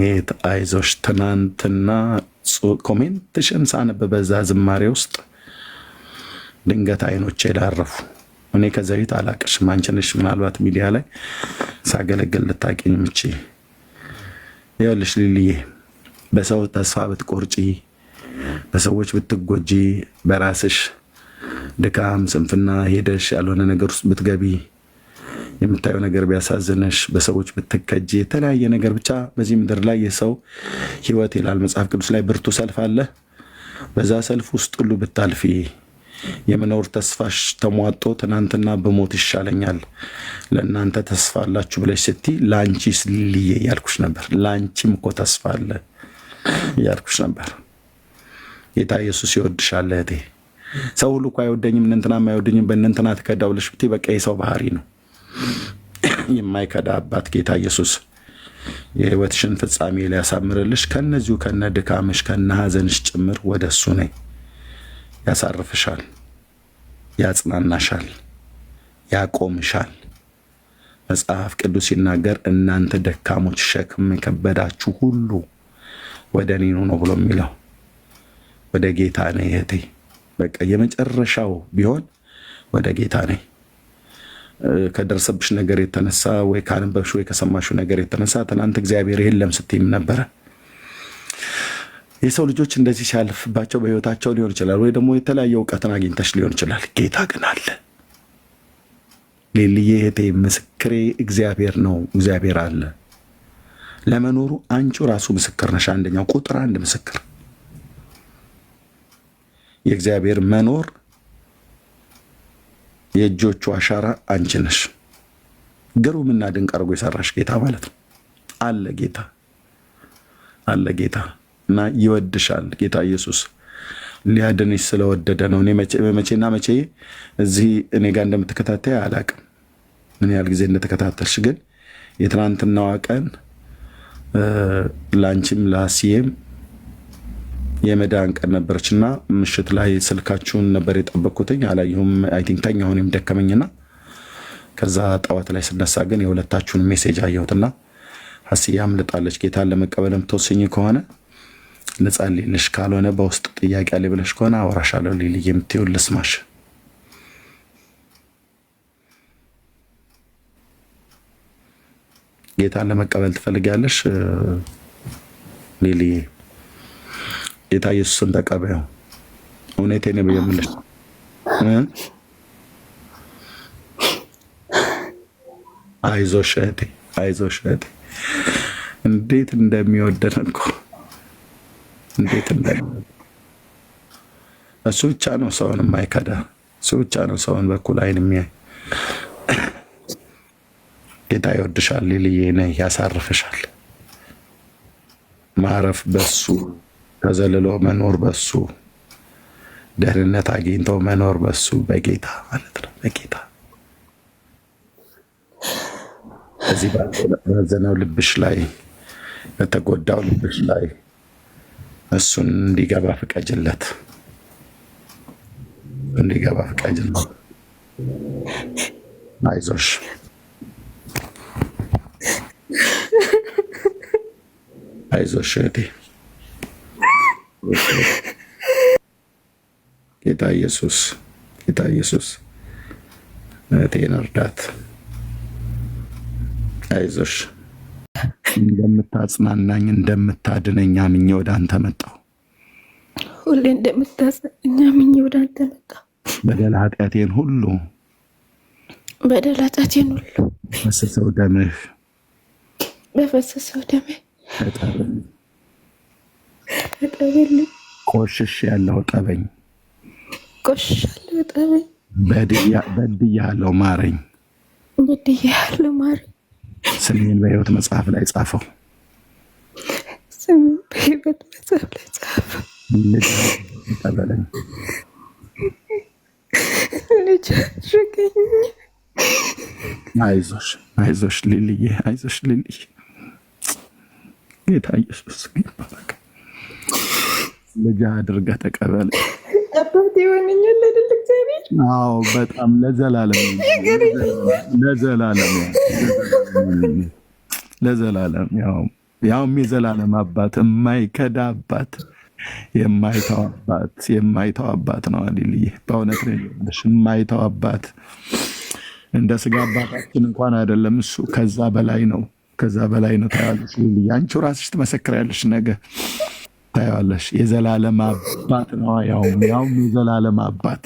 አይዞሽ። ትናንትና ኮሜንትሽን ሳነብ በዛ ዝማሬ ውስጥ ድንገት አይኖቼ ላረፉ። እኔ ከዚያ ቤት አላቅሽም። አንቺ ነሽ ምናልባት ሚዲያ ላይ ሳገለግል ልታውቂኝ ምቺ። ይኸውልሽ ሊልዬ፣ በሰው ተስፋ ብትቆርጪ፣ በሰዎች ብትጎጂ፣ በራስሽ ድካም ስንፍና ሄደሽ ያልሆነ ነገር ውስጥ ብትገቢ የምታየው ነገር ቢያሳዝንሽ፣ በሰዎች ብትከጂ፣ የተለያየ ነገር ብቻ በዚህ ምድር ላይ የሰው ህይወት ይላል መጽሐፍ ቅዱስ ላይ ብርቱ ሰልፍ አለ። በዛ ሰልፍ ውስጥ ሁሉ ብታልፊ የመኖር ተስፋሽ ተሟጦ ትናንትና በሞት ይሻለኛል ለእናንተ ተስፋ አላችሁ ብለሽ ስትይ ለአንቺስ ልዬ እያልኩሽ ነበር። ለአንቺም እኮ ተስፋ አለ እያልኩሽ ነበር። ጌታ ኢየሱስ ይወድሻል እህቴ። ሰው ሁሉ እኮ አይወደኝም እነንትና አይወደኝም በእነንትና ተከዳው ብለሽ ብትይ በቃ የሰው ባህሪ ነው። የማይከዳ አባት ጌታ ኢየሱስ የህይወትሽን ፍጻሜ ሊያሳምርልሽ ከነዚሁ ከነ ድካምሽ ከነ ሐዘንሽ ጭምር ወደ እሱ ነይ። ያሳርፍሻል፣ ያጽናናሻል፣ ያቆምሻል። መጽሐፍ ቅዱስ ሲናገር እናንተ ደካሞች ሸክም የከበዳችሁ ሁሉ ወደ እኔ ኑ ነው ብሎ የሚለው። ወደ ጌታ ነይ እህቴ። በቃ የመጨረሻው ቢሆን ወደ ጌታ ነይ። ከደረሰብሽ ነገር የተነሳ ወይ ካነበብሽ ወይ ከሰማሽው ነገር የተነሳ ትናንት እግዚአብሔር የለም ስትይም ነበረ። የሰው ልጆች እንደዚህ ሲያልፍባቸው በህይወታቸው ሊሆን ይችላል፣ ወይ ደግሞ የተለያየ እውቀትን አግኝተሽ ሊሆን ይችላል። ጌታ ግን አለ። ሌሊዬ እህቴ ምስክሬ እግዚአብሔር ነው። እግዚአብሔር አለ። ለመኖሩ አንቺው ራሱ ምስክር ነሽ። አንደኛው ቁጥር አንድ ምስክር የእግዚአብሔር መኖር የእጆቹ አሻራ አንቺ ነሽ። ግሩምና ድንቅ አድርጎ የሰራሽ ጌታ ማለት ነው። አለ ጌታ አለ ጌታ እና ይወድሻል። ጌታ ኢየሱስ ሊያድንሽ ስለወደደ ነው። እኔ መቼና መቼ እዚህ እኔ ጋር እንደምትከታተይ አላቅም፣ ምን ያህል ጊዜ እንደተከታተልሽ። ግን የትናንትናዋ ቀን ላንቺም ላሲየም የመዳን ቀን ነበረችና ምሽት ላይ ስልካችሁን ነበር የጠበቅኩትኝ፣ አላየሁም። አይ ቲንክ ተኛሁ እኔም ደከመኝና ከዛ ጠዋት ላይ ስነሳ ግን የሁለታችሁን ሜሴጅ አየሁትና ሀስዬ አምልጣለች። ጌታን ለመቀበልም ተወስኝ ከሆነ ልጸልይልሽ፣ ካልሆነ በውስጥ ጥያቄ አለ ብለሽ ከሆነ አወራሻለሁ። ሊልዬ የምትይውን ልስማሽ። ጌታን ለመቀበል ትፈልጊያለሽ ሊልዬ? ጌታ ኢየሱስን ተቀበዩ። እውነቴን ነው የምልሽ። አይዞሽ እህቴ፣ አይዞሽ እህቴ። እንዴት እንደሚወደን እኮ እንዴት እንደሚወደን። እሱ ብቻ ነው ሰውን የማይከዳ፣ እሱ ብቻ ነው ሰውን በኩል አይን የሚያይ። ጌታ ይወድሻል ሊልዬ፣ ነይ፣ ያሳርፍሻል። ማረፍ በሱ ተዘልሎ መኖር በሱ ደህንነት አግኝቶ መኖር በሱ በጌታ ማለት ነው። በጌታ እዚህ ባዘነው ልብሽ ላይ በተጎዳው ልብሽ ላይ እሱን እንዲገባ ፍቀጅለት፣ እንዲገባ ፍቀጅለት። አይዞሽ አይዞሽ እህቴ። ጌታ ኢየሱስ ጌታ ኢየሱስ እህቴን እርዳት። አይዞሽ፣ እንደምታጽናናኝ እንደምታድነኝ አምኜ ወደ አንተ መጣሁ። ሁሌ እንደምታጽናናኝ አምኜ ወደ አንተ መጣሁ። በደል ኃጢአቴን ሁሉ በፈሰሰው ደምህ እጠበኝ። ቆሽሽ ያለው ጠበኝ፣ በድያለሁ ማረኝ። ስሜን በሕይወት መጽሐፍ ላይ ጻፈው። ልጅ ተቀበለኝ፣ ልጅ አድርገኝ። አይዞሽ አይዞሽ ሊልዬ፣ አይዞሽ ሊልዬ። ጌታ ኢየሱስ ይባረክ። ልጅ አድርገህ ተቀበል። አባት ይሆንኛል አይደል እግዚአብሔር? አዎ በጣም ለዘላለም ለዘላለም ለዘላለም ያውም የዘላለም አባት፣ የማይከዳ አባት፣ የማይተው አባት ነው ሊልዬ። በእውነት ነው የማይተው አባት። እንደ ስጋ አባታችን እንኳን አይደለም እሱ፣ ከዛ በላይ ነው፣ ከዛ በላይ ነው። ታያለሽ ሊልዬ፣ አንቺው ራስሽ ትመሰክሪያለሽ ነገ ታያለሽ። የዘላለም አባት ነው። ያውም የዘላለም አባት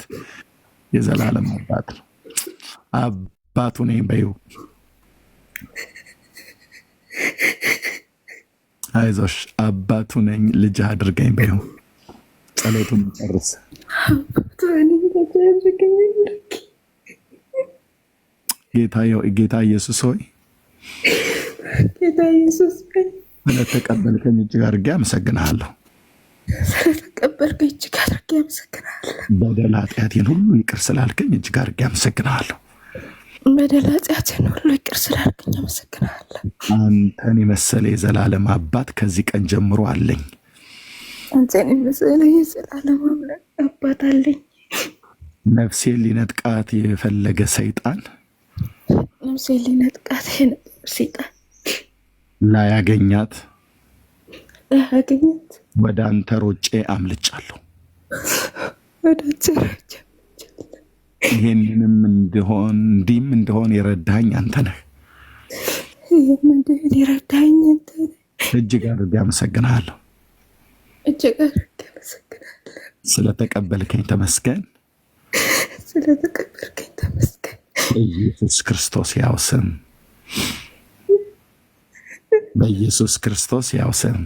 ነው። አባቱ ነኝ በይው። አይዞሽ አባቱ ነኝ ልጅ አድርገኝ በይው። ጸሎቱን ጨርስ። ጌታ ኢየሱስ ሆይ ስለተቀበልከኝ እጅግ አድርጌ አመሰግንሃለሁ። ስለተቀበልከኝ እጅግ አድርጌ አመሰግንሃለሁ። በደል ኃጢአቴን ሁሉ ይቅር ስላልከኝ እጅግ አድርጌ አመሰግንሃለሁ። በደል ኃጢአቴን ሁሉ ይቅር ስላልከኝ አመሰግንሃለሁ። አንተን የመሰለ የዘላለም አባት ከዚህ ቀን ጀምሮ አለኝ። አንተን የመሰለ የዘላለም አባት አለኝ። ነፍሴን ሊነጥቃት የፈለገ ሰይጣን ነፍሴን ሊነጥቃት ሰይጣን ላያገኛት ወደ አንተ ሮጬ አምልጫለሁ። ይህንንም እንዲህም እንደሆን የረዳኸኝ አንተ ነህ። እጅግ አድርጌ አመሰግንሃለሁ። ስለተቀበልከኝ ተመስገን። በኢየሱስ ክርስቶስ ያው ስም በኢየሱስ ክርስቶስ ያው ስም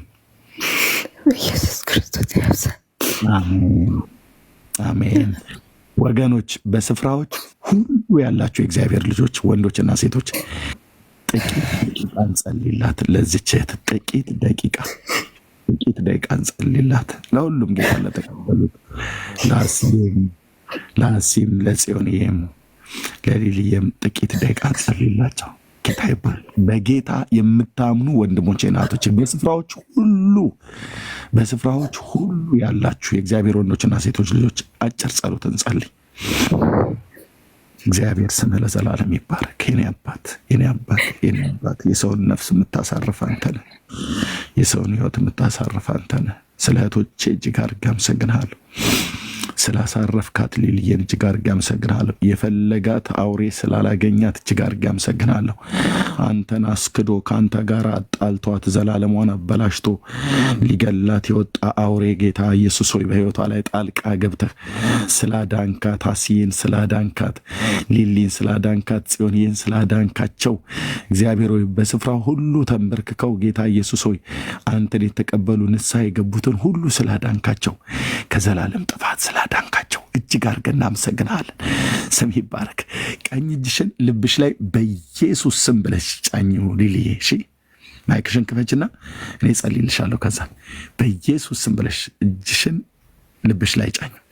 አሜን አሜን። ወገኖች በስፍራዎች ሁሉ ያላችሁ የእግዚአብሔር ልጆች ወንዶችና ሴቶች ጥቂት ደቂቃ እንጸልይላት። ለዚች እህት ጥቂት ደቂቃ እንጸልይላት። ለሁሉም ጌታ ለተቀበሉት ለአሲም ለጽዮንዬም ለሊልዬም ጥቂት ደቂቃ እንጸልይላቸው። ጌታ ይባል። በጌታ የምታምኑ ወንድሞቼ እናቶች በስፍራዎች ሁሉ ያላችሁ የእግዚአብሔር ወንዶችና ሴቶች ልጆች አጭር ጸሎት እንጸልይ። እግዚአብሔር ስም ለዘላለም ይባረክ። የኔ አባት የሰውን ነፍስ የምታሳርፍ አንተ ነህ። የሰውን ሕይወት የምታሳርፍ አንተ ነህ። ስለ እህቶቼ እጅግ አድርጌ አመሰግንሃለሁ። ስላሳረፍካት ሊልዬን እጅግ አድርጌ አመሰግንሃለሁ። የፈለጋት አውሬ ስላላገኛት እጅግ አድርጌ አመሰግንሃለሁ። አንተን አስክዶ ከአንተ ጋር አጣልቷት ዘላለሟን አበላሽቶ ሊገላት የወጣ አውሬ ጌታ ኢየሱስ ሆይ በሕይወቷ ላይ ጣልቃ ገብተህ ስላዳንካት፣ አሲዬን ስላዳንካት፣ ሊሊን ስላዳንካት፣ ጽዮንዬን ስላዳንካቸው እግዚአብሔር ሆይ በስፍራ ሁሉ ተንበርክከው ጌታ ኢየሱስ ሆይ አንተን የተቀበሉ ንስሐ የገቡትን ሁሉ ስላዳንካቸው ከዘላለም ጥፋት ስላዳንካቸው እጅግ አድርገን እናመሰግናለን። ስም ይባረክ። ቀኝ እጅሽን ልብሽ ላይ በኢየሱስ ስም ብለሽ ጫኝው ሊልዬ። እሺ ማይክሽን ክፈችና እኔ ጸልይልሻለሁ። ከዛ በኢየሱስ ስም ብለሽ እጅሽን ልብሽ ላይ ጫኝው።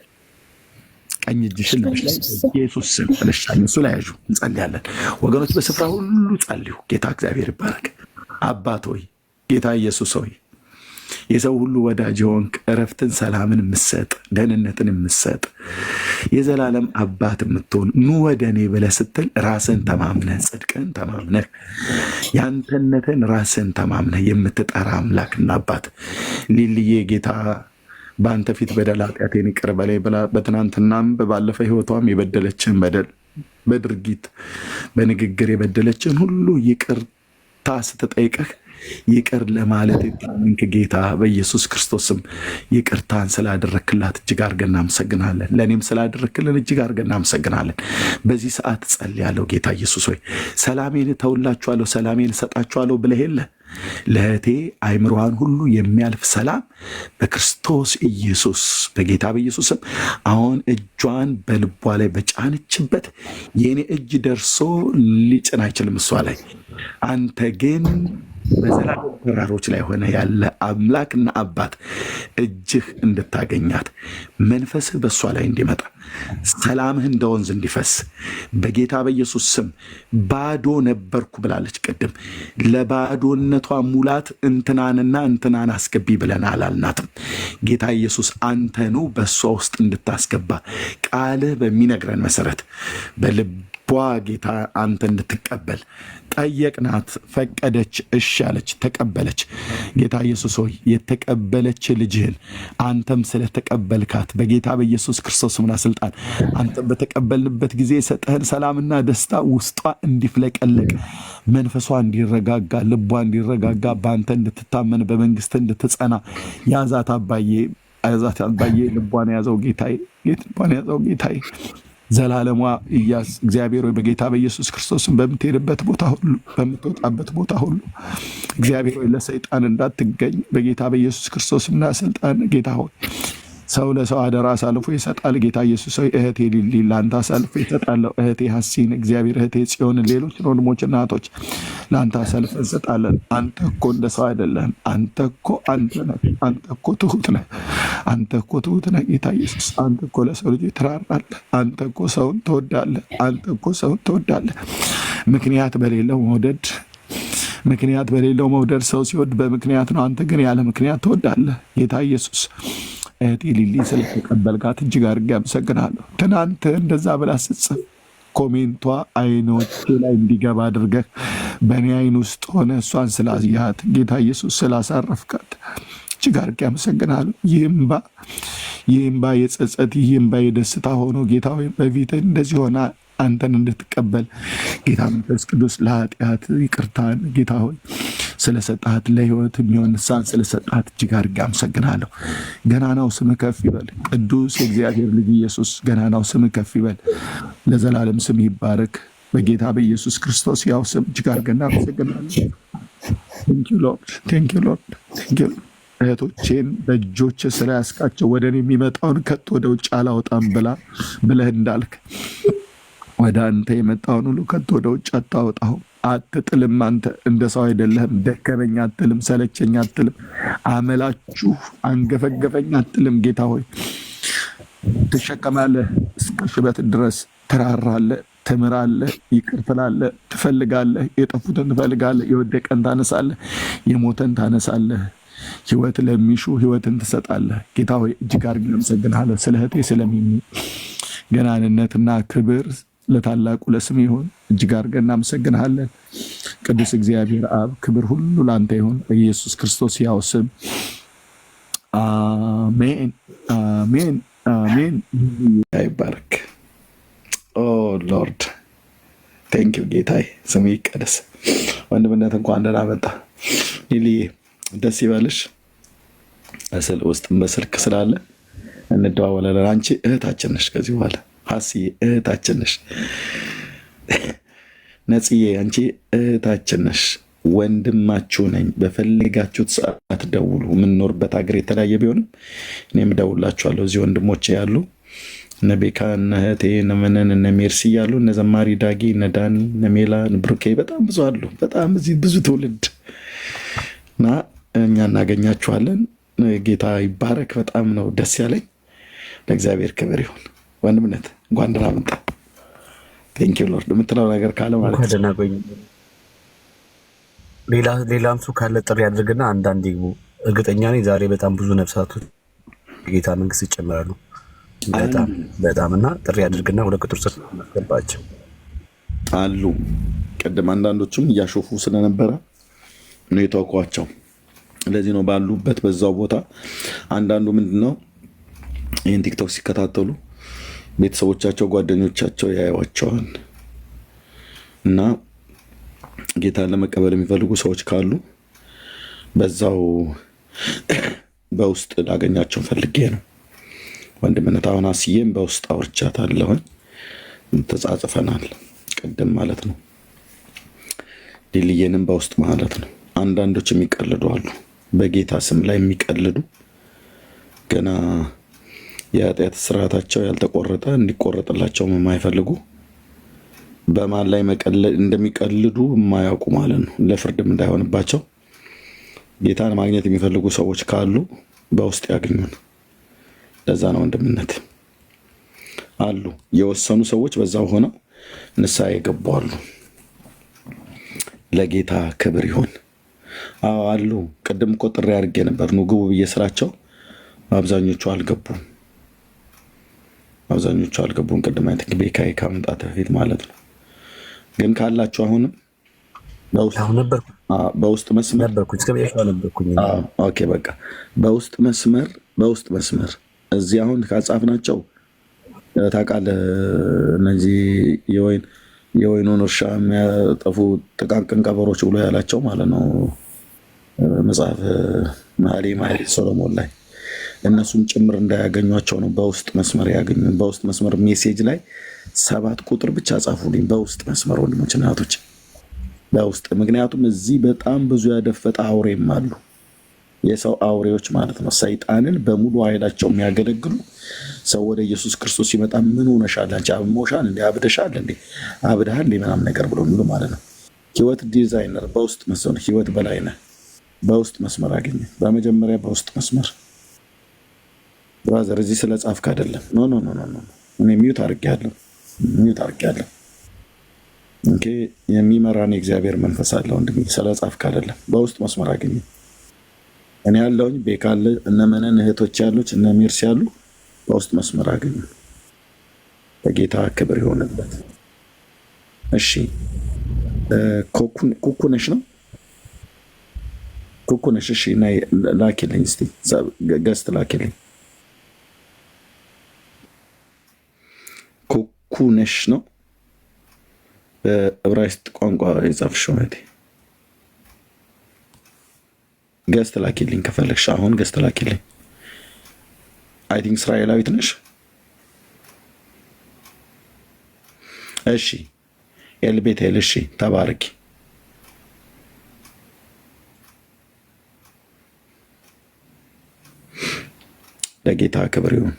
ቀኝ እጅሽን ልብሽ ላይ በኢየሱስ ስም ብለሽ ጫኝው። እሱ ላይ ያዡ። እንጸልያለን ወገኖች፣ በስፍራ ሁሉ ጸልዩ። ጌታ እግዚአብሔር ይባረክ። አባት ሆይ ጌታ ኢየሱስ ሆይ የሰው ሁሉ ወዳጅ ሆንክ፣ እረፍትን ሰላምን የምትሰጥ ደህንነትን የምትሰጥ የዘላለም አባት የምትሆን ኑ ወደ እኔ ብለህ ስትል ራስን ተማምነህ ጽድቅን ተማምነህ ያንተነትን ራስን ተማምነህ የምትጠራ አምላክና አባት ሊልዬ ጌታ በአንተ ፊት በደል ኃጢአቴን ይቅር በለኝ ብላ በትናንትናም በባለፈ ሕይወቷም የበደለችን በደል በድርጊት በንግግር የበደለችን ሁሉ ይቅርታ ስትጠይቅህ ይቅር ለማለት የታመንክ ጌታ በኢየሱስ ክርስቶስም ይቅርታን ስላደረክላት እጅግ አድርገን እናመሰግናለን። ለእኔም ስላደረክልን እጅግ አድርገን እናመሰግናለን። በዚህ ሰዓት ጸልያለሁ። ጌታ ኢየሱስ ሆይ ሰላሜን እተውላችኋለሁ፣ ሰላሜን እሰጣችኋለሁ ብለህ የለ ለእህቴ አይምሮዋን ሁሉ የሚያልፍ ሰላም በክርስቶስ ኢየሱስ በጌታ በኢየሱስም አሁን እጇን በልቧ ላይ በጫነችበት የኔ እጅ ደርሶ ሊጭን አይችልም እሷ ላይ። አንተ ግን በዘላለም ተራሮች ላይ ሆነ ያለ አምላክና አባት እጅህ እንድታገኛት መንፈስህ በእሷ ላይ እንዲመጣ ሰላምህ እንደ ወንዝ እንዲፈስ በጌታ በኢየሱስ ስም። ባዶ ነበርኩ ብላለች ቅድም። ለባዶነቷ ሙላት እንትናንና እንትናን አስገቢ ብለን አላልናትም። ጌታ ኢየሱስ አንተኑ በእሷ ውስጥ እንድታስገባ ቃልህ በሚነግረን መሰረት በልቧ ጌታ አንተ እንድትቀበል ጠየቅናት። ፈቀደች፣ እሺ አለች፣ ተቀበለች። ጌታ ኢየሱስ ሆይ የተቀበለች ልጅህን አንተም ስለተቀበልካት በጌታ በኢየሱስ ክርስቶስና ስልጣን አንተም በተቀበልንበት ጊዜ የሰጠህን ሰላምና ደስታ ውስጧ እንዲፍለቀለቅ መንፈሷ እንዲረጋጋ ልቧ እንዲረጋጋ በአንተ እንድትታመን በመንግስት እንድትጸና ያዛት አባዬ፣ ያዛት አባዬ። ልቧን ያዘው ጌታዬ፣ ልቧን ያዘው ጌታዬ። ዘላለሟ ኢያስ እግዚአብሔር ሆይ በጌታ በኢየሱስ ክርስቶስን በምትሄድበት ቦታ ሁሉ በምትወጣበት ቦታ ሁሉ እግዚአብሔር ሆይ ለሰይጣን እንዳትገኝ በጌታ በኢየሱስ ክርስቶስና ስልጣን ጌታ ሆይ ሰው ለሰው አደራ አሳልፎ ይሰጣል። ጌታ ኢየሱስ ሆይ እህቴ ሊሊ ለአንተ አሳልፎ ይሰጣለሁ። እህቴ ሐሲን እግዚአብሔር እህቴ ጽዮን ሌሎች ወንድሞችና እህቶች ለአንተ አሳልፈ እንሰጣለን። አንተ እኮ እንደ ሰው አይደለም። አንተ እኮ አንተ ነህ። አንተ እኮ ትሁት ነህ። አንተ እኮ ትሁት ነህ ጌታ ኢየሱስ። አንተ እኮ ለሰው ልጅ ትራራለህ። አንተ እኮ ሰውን ትወዳለህ። አንተ እኮ ሰውን ትወዳለህ። ምክንያት በሌለው መውደድ ሰው ሲወድ በምክንያት ነው። አንተ ግን ያለ ምክንያት ትወዳለህ ጌታ ኢየሱስ። እህቴ ሊሊ ስለተቀበልካት እጅግ አድርጌ አመሰግናለሁ። ትናንት እንደዛ ብላ ስትጽፍ ኮሜንቷ አይኖቼ ላይ እንዲገባ አድርገህ በእኔ አይን ውስጥ ሆነ እሷን ስላያት ጌታ ኢየሱስ ስላሳረፍካት እጅግ አድርጌ አመሰግናለሁ። ይህ እምባ የጸጸት ይህ እምባ የደስታ ሆኖ ጌታ ሆይ በፊትህ እንደዚህ ሆና አንተን እንድትቀበል ጌታ መንፈስ ቅዱስ ለኃጢአት ይቅርታን ጌታ ሆይ ስለሰጣት ለህይወት የሚሆን ንስሐን ስለሰጣት እጅግ አድርጌ አመሰግናለሁ። ገናናው ስምህ ከፍ ይበል። ቅዱስ የእግዚአብሔር ልጅ ኢየሱስ ገናናው ስምህ ከፍ ይበል። ለዘላለም ስምህ ይባረክ። በጌታ በኢየሱስ ክርስቶስ ያው ስም እጅግ አድርገን እናመሰግናለን። ቴንኪው ሎርድ። እህቶቼን በእጆች ስራ ያስቃቸው ወደ እኔ የሚመጣውን ከቶ ወደ ውጭ አላወጣም ብለህ እንዳልክ ወደ አንተ የመጣውን ሁሉ ከቶ ወደ ውጭ አታወጣሁም። አትጥልም። አንተ እንደ ሰው አይደለህም። ደከመኝ አትልም፣ ሰለቸኝ አትልም፣ አመላችሁ አንገፈገፈኝ አትልም። ጌታ ሆይ ትሸከማለህ፣ እስከ ሽበት ድረስ ትራራለህ፣ ትምራለህ፣ ይቅር ትላለህ፣ ትፈልጋለህ፣ የጠፉትን ትፈልጋለህ፣ የወደቀን ታነሳለህ፣ የሞተን ታነሳለህ፣ ህይወት ለሚሹ ህይወትን ትሰጣለህ። ጌታ ሆይ እጅግ አድርጌ አመሰግንሃለሁ። ስለ እህቴ ስለሚሚ ገናንነትና ክብር ለታላቁ ለስም ይሁን። እጅግ አድርገን እናመሰግንሃለን። ቅዱስ እግዚአብሔር አብ ክብር ሁሉ ለአንተ ይሁን በኢየሱስ ክርስቶስ ያው ስም አሜን፣ አሜን፣ አሜን። ይባረክ። ኦ ሎርድ ቴንክ ዩ ጌታዬ፣ ስሙ ይቀደስ። ወንድምነት እንኳን ደህና መጣ። ሊሊዬ ደስ ይበልሽ። በስልክ ስላለ እንደዋወላለን። አንቺ እህታችን ነሽ ከዚህ በኋላ ሀሲዬ እህታችን ነሽ። ነጽዬ አንቺ እህታችን ነሽ። ወንድማችሁ ነኝ። በፈለጋችሁት ሰዓት ደውሉ። የምንኖርበት ሀገር የተለያየ ቢሆንም እኔም እደውላችኋለሁ። እዚህ ወንድሞቼ ያሉ እነ ቤካ፣ እነ እህቴ፣ እነ መነን፣ እነ ሜርሲ ያሉ፣ እነ ዘማሪ ዳጊ፣ እነ ዳኒ፣ እነ ሜላ፣ እነ ብሩኬ በጣም ብዙ አሉ። በጣም እዚህ ብዙ ትውልድ እና እኛ እናገኛችኋለን። ጌታ ይባረክ። በጣም ነው ደስ ያለኝ። ለእግዚአብሔር ክብር ይሁን። ወንድምነት እንኳን ደህና መጣ። ቴንክ ዩ ሎርድ። የምትለው ነገር ካለ ማለት ሌላም ሰው ካለ ጥሪ ያድርግና አንዳንድ ደግሞ እርግጠኛ ነኝ ዛሬ በጣም ብዙ ነፍሳቶች የጌታ መንግስት ይጨምራሉ። በጣም እና ጥሪ ያድርግና ወደ ቁጥር ስር ማስገባቸው አሉ። ቅድም አንዳንዶቹም እያሾፉ ስለነበረ ነው የተወኳቸው። ለዚህ ነው ባሉበት በዛው ቦታ አንዳንዱ ምንድነው ይህን ቲክቶክ ሲከታተሉ ቤተሰቦቻቸው ጓደኞቻቸው ያዩዋቸዋል እና ጌታን ለመቀበል የሚፈልጉ ሰዎች ካሉ በዛው በውስጥ ላገኛቸው ፈልጌ ነው። ወንድምነት አሁን አስዬም በውስጥ አውርቻታለሁኝ፣ ተጻጽፈናል ቅድም ማለት ነው። ሊልዬንም በውስጥ ማለት ነው። አንዳንዶች የሚቀልዱ አሉ፣ በጌታ ስም ላይ የሚቀልዱ ገና የኃጢአት ስርዓታቸው ያልተቆረጠ እንዲቆረጥላቸው የማይፈልጉ በማን ላይ እንደሚቀልዱ የማያውቁ ማለት ነው። ለፍርድም እንዳይሆንባቸው ጌታን ማግኘት የሚፈልጉ ሰዎች ካሉ በውስጥ ያገኙን። ለዛ ነው ወንድምነት አሉ የወሰኑ ሰዎች በዛው ሆነው ንስሐ የገቡ አሉ። ለጌታ ክብር ይሁን። አሉ ቅድም እኮ ጥሪ አድርጌ ነበር ኑ ግቡ ብዬ ስራቸው አብዛኞቹ አልገቡም። ቅድም አይተክ ቤካይ ከመምጣት በፊት ማለት ነው። ግን ካላችሁ አሁንም በውስጥ መስመር ኦኬ በቃ በውስጥ መስመር እዚህ አሁን ካጻፍናቸው ታውቃለህ፣ እነዚህ የወይኑን እርሻ የሚያጠፉ ጥቃቅን ቀበሮች ብሎ ያላቸው ማለት ነው መጽሐፍ መኃልየ ሶሎሞን ላይ እነሱም ጭምር እንዳያገኟቸው ነው በውስጥ መስመር ያገኙ። በውስጥ መስመር ሜሴጅ ላይ 7 ቁጥር ብቻ ጻፉልኝ። በውስጥ መስመር ወንድሞች እናቶች፣ በውስጥ ምክንያቱም እዚህ በጣም ብዙ ያደፈጠ አውሬም አሉ። የሰው አውሬዎች ማለት ነው። ሰይጣንን በሙሉ ኃይላቸው የሚያገለግሉ ሰው ወደ ኢየሱስ ክርስቶስ ሲመጣ ምን ሆነሻል አንቺ አብሞሻል እንዴ አብደሻል እንዴ አብደሃል እንዴ ምናምን ነገር ብሎ የሚሉ ማለት ነው። ህይወት ዲዛይነር በውስጥ መስመር ህይወት በላይነህ በውስጥ መስመር አገኘ። በመጀመሪያ በውስጥ መስመር ብራዘር፣ እዚህ ስለ ጻፍክ አይደለም። ኖ ኖ ኖ ኖ እኔ ሚዩት አድርጌያለሁ። ኦኬ፣ የሚመራን የእግዚአብሔር መንፈስ አለ ወንድሜ። ስለ ጻፍክ አይደለም። በውስጥ መስመር አገኘ። እኔ ያለውኝ ቤካለ እነ መነን እህቶች ያሉት እነ ሜርሲ ያሉ በውስጥ መስመር አገኙ። በጌታ ክብር ይሆንበት። እሺ፣ ኩኩነሽ ነው ኩኩነሽ። እሺ፣ ላኪልኝ እስቲ ገስት ላኪልኝ። ኩኩነሽ ነው በዕብራይስጥ ቋንቋ የጻፍሽው እህቴ። ገስት ላኪልኝ ከፈለግሽ አሁን ገስት ላኪልኝ። አይ ቲንክ እስራኤላዊት ነሽ። እሺ ኤልቤቴል፣ እሺ ተባረኪ። ለጌታ ክብር ይሁን።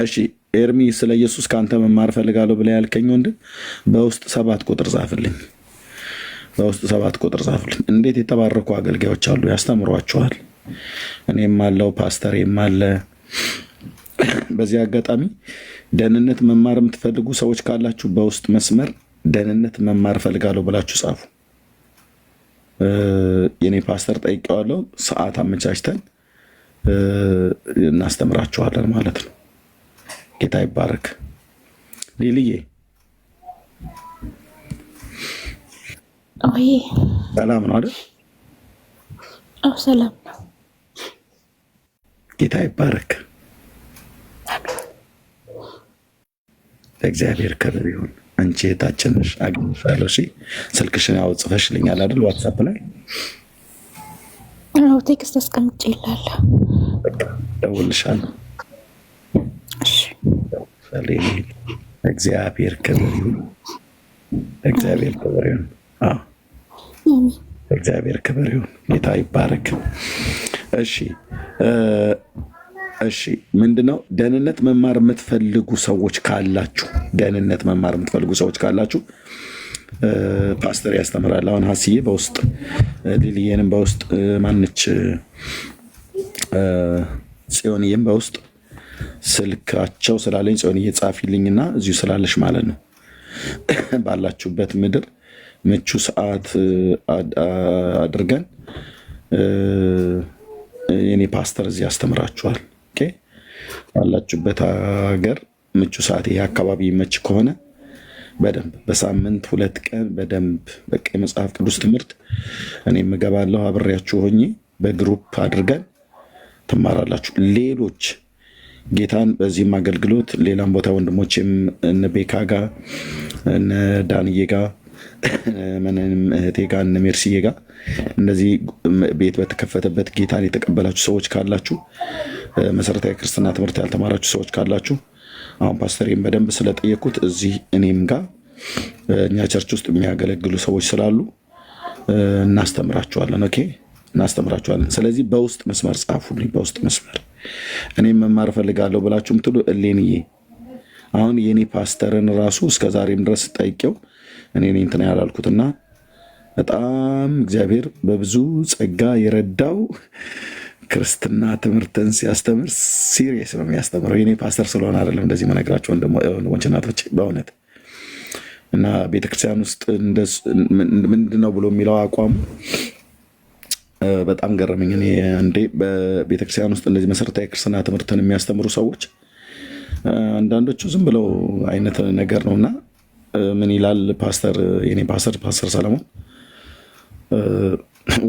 እሺ ኤርሚ፣ ስለ ኢየሱስ ከአንተ መማር ፈልጋለሁ ብለህ ያልከኝ ወንድም በውስጥ 7 ቁጥር ጻፍልኝ። በውስጥ 7 ቁጥር ጻፍልኝ። እንዴት የተባረኩ አገልጋዮች አሉ፣ ያስተምሯቸዋል። እኔም አለው ፓስተሬም አለ። በዚህ አጋጣሚ ደህንነት መማር የምትፈልጉ ሰዎች ካላችሁ በውስጥ መስመር ደህንነት መማር ፈልጋለሁ ብላችሁ ጻፉ። የኔ ፓስተር ጠይቄዋለሁ። ሰዓት አመቻችተን እናስተምራችኋለን ማለት ነው። ጌታ ይባረክ። ሊልዬ ሰላም ነው አይደል? አዎ ሰላም ነው። ጌታ ይባረክ። ለእግዚአብሔር ክብር ይሁን። አንቺ የታችን ነሽ፣ አግኝሻለሁ። እሺ ስልክሽን ያው ጽፈሽልኛል አይደል? ዋትሳፕ ላይ አዎ ቴክስት አስቀምጬልሃለሁ። በቃ ደውልልሻለሁ። እግዚአብሔር ክብር ይሁን። እግዚአብሔር ክብር ይሁን። እግዚአብሔር ክብር ይሁን። ጌታ ይባረክ። እሺ ምንድነው ደህንነት መማር የምትፈልጉ ሰዎች ካላችሁ ፓስተር ያስተምራል። አሁን ሀስዬ በውስጥ ሊሊየንም በውስጥ ማንች ጽዮንዬም በውስጥ ስልካቸው ስላለኝ ጽዮንዬ ጻፊልኝና እዚሁ ስላለሽ ማለት ነው ባላችሁበት ምድር ምቹ ሰዓት አድርገን የኔ ፓስተር እዚህ ያስተምራችኋል። ኦኬ ባላችሁበት ሀገር ምቹ ሰዓት ይሄ አካባቢ ይመች ከሆነ በደንብ በሳምንት 2 ቀን በደንብ በቃ የመጽሐፍ ቅዱስ ትምህርት እኔም እገባለሁ አብሬያችሁ ሆኜ በግሩፕ አድርገን ትማራላችሁ። ሌሎች ጌታን በዚህም አገልግሎት ሌላም ቦታ ወንድሞቼም እነ ቤካ ጋር እነ ዳንዬ ጋር ምንም እህቴ ጋር እነ ሜርሲዬ ጋር እንደዚህ ቤት በተከፈተበት ጌታን የተቀበላችሁ ሰዎች ካላችሁ፣ መሰረታዊ ክርስትና ትምህርት ያልተማራችሁ ሰዎች ካላችሁ አሁን ፓስተሬም በደንብ ስለጠየቁት እዚህ እኔም ጋር እኛ ቸርች ውስጥ የሚያገለግሉ ሰዎች ስላሉ እናስተምራችኋለን። ኦኬ እናስተምራችኋለን። ስለዚህ በውስጥ መስመር ጻፉልኝ። በውስጥ መስመር እኔም መማር ፈልጋለሁ ብላችሁ ምትሉ እሌንዬ አሁን የኔ ፓስተርን ራሱ እስከዛሬም ድረስ ጠይቄው እኔ እንትን ያላልኩትና በጣም እግዚአብሔር በብዙ ጸጋ የረዳው ክርስትና ትምህርትን ሲያስተምር ሲሪየስ ነው የሚያስተምረው። የኔ ፓስተር ስለሆነ አይደለም እንደዚህ መነግራቸው ወንድሞች እናቶች በእውነት እና ቤተክርስቲያን ውስጥ ምንድነው ብሎ የሚለው አቋሙ በጣም ገረመኝ። እኔ አንዴ በቤተክርስቲያን ውስጥ እንደዚህ መሰረታዊ ክርስትና ትምህርትን የሚያስተምሩ ሰዎች አንዳንዶቹ ዝም ብለው አይነት ነገር ነውና ምን ይላል ፓስተር የኔ ፓስተር ሰለሞን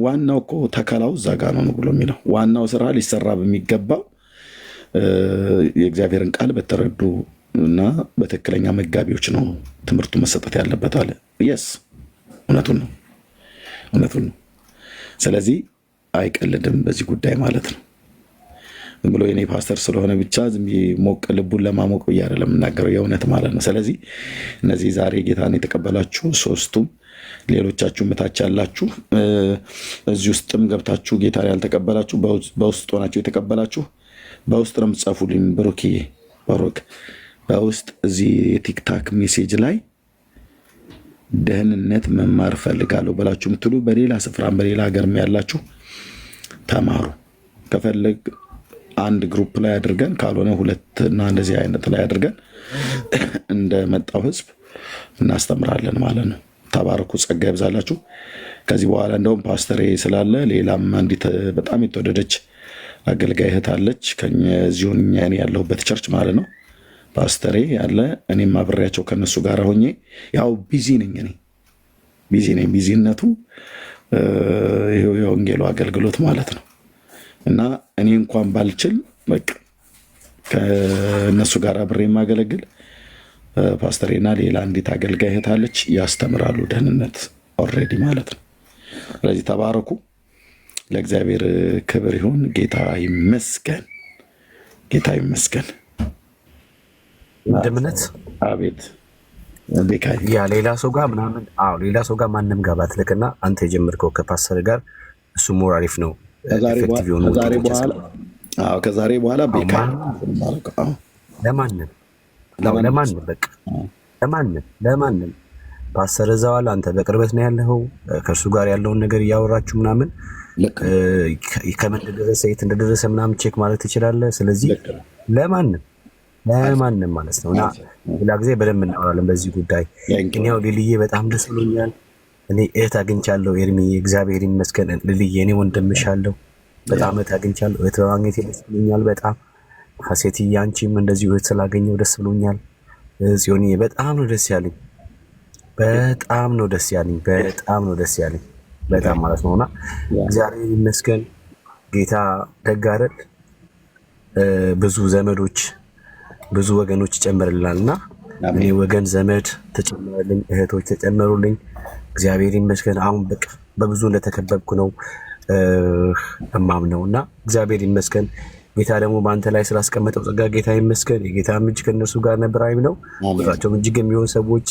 ዋናው እኮ ተከላው እዛ ጋ ነው ብሎ የሚለው ዋናው ስራ ሊሰራ በሚገባው የእግዚአብሔርን ቃል በተረዱ እና በትክክለኛ መጋቢዎች ነው ትምህርቱ መሰጠት ያለበት አለ። የስ እውነቱን ነው። ስለዚህ አይቀልድም በዚህ ጉዳይ ማለት ነው። ዝም ብሎ የኔ ፓስተር ስለሆነ ብቻ ዝም ሞቅ ልቡን ለማሞቅ ብዬ አይደለም የምናገረው የእውነት ማለት ነው። ስለዚህ እነዚህ ዛሬ ጌታን የተቀበላችሁ ሶስቱም፣ ሌሎቻችሁ ምታች ያላችሁ እዚህ ውስጥም ገብታችሁ ጌታን ያልተቀበላችሁ በውስጥ ሆናችሁ የተቀበላችሁ በውስጥ ነው የምትጻፉልኝ። ባሮክ በውስጥ እዚህ የቲክታክ ሜሴጅ ላይ ደህንነት መማር ፈልጋለሁ ብላችሁ የምትሉ በሌላ ስፍራም በሌላ ሀገርም ያላችሁ ተማሩ። ከፈለግ አንድ ግሩፕ ላይ አድርገን ካልሆነ ሁለትና እንደዚህ አይነት ላይ አድርገን እንደመጣው ህዝብ እናስተምራለን ማለት ነው። ተባረኩ፣ ጸጋ ይብዛላችሁ። ከዚህ በኋላ እንደውም ፓስተሬ ስላለ ሌላም አንዲት በጣም የተወደደች አገልጋይ እህት አለች ከዚሁን እኔ ያለሁበት ቸርች ማለት ነው። ፓስተሬ ያለ እኔም አብሬያቸው ከነሱ ጋር ሆኜ ያው ቢዚ ነኝ። ቢዚነቱ የወንጌሉ አገልግሎት ማለት ነው እና እኔ እንኳን ባልችል በቃ ከእነሱ ጋር አብሬ የማገለግል ፓስተሬና ሌላ አንዲት አገልጋይ እህት አለች፣ ያስተምራሉ ደህንነት ኦልሬዲ ማለት ነው። ስለዚህ ተባረኩ። ለእግዚአብሔር ክብር ይሁን። ጌታ ይመስገን፣ ጌታ ይመስገን። እንደምነት አቤት ያ ሌላ ሰው ጋር ምናምን ሌላ ሰው ጋር ማንም ጋር ባትልክና አንተ የጀመርከው ከፓስተር ጋር እሱ ሞር አሪፍ ነው። ከዛሬ በኋላ ለማንም ፓስተር እዛዋል። አንተ በቅርበት ነው ያለኸው። ከእርሱ ጋር ያለውን ነገር እያወራችሁ ምናምን ከምን እንደደረሰ የት እንደደረሰ ምናምን ቼክ ማለት ትችላለህ። ስለዚህ ለማንም ማለት ነው እና ሌላ ጊዜ በደንብ እናወራለን በዚህ ጉዳይ። እኔው ሊልዬ በጣም ደስ ብሎኛል። እኔ እህት አግኝቻለሁ። ኤርሚዬ እግዚአብሔር ይመስገን። ልልዬ እኔ ወንድምሻለሁ። በጣም እህት አግኝቻለሁ። እህት በማግኘቴ ደስ ብሎኛል በጣም። ሀሴትዬ አንቺም እንደዚሁ እህት ስላገኘው ደስ ብሎኛል። ጽዮንዬ በጣም ነው ደስ ያለኝ። በጣም ማለት ነውና እግዚአብሔር ይመስገን። ጌታ ደግ አይደል? ብዙ ዘመዶች ብዙ ወገኖች ይጨምርልናልና እኔ ወገን ዘመድ ተጨመረልኝ፣ እህቶች ተጨመሩልኝ። እግዚአብሔር ይመስገን። አሁን በቃ በብዙ እንደተከበብኩ ነው እማምነውና እግዚአብሔር ይመስገን። ጌታ ደግሞ በአንተ ላይ ስላስቀመጠው ጸጋ ጌታ ይመስገን። የጌታም እጅ ከእነሱ ጋር ነበር ነው ቁጥራቸውም እጅግ የሚሆን ሰዎች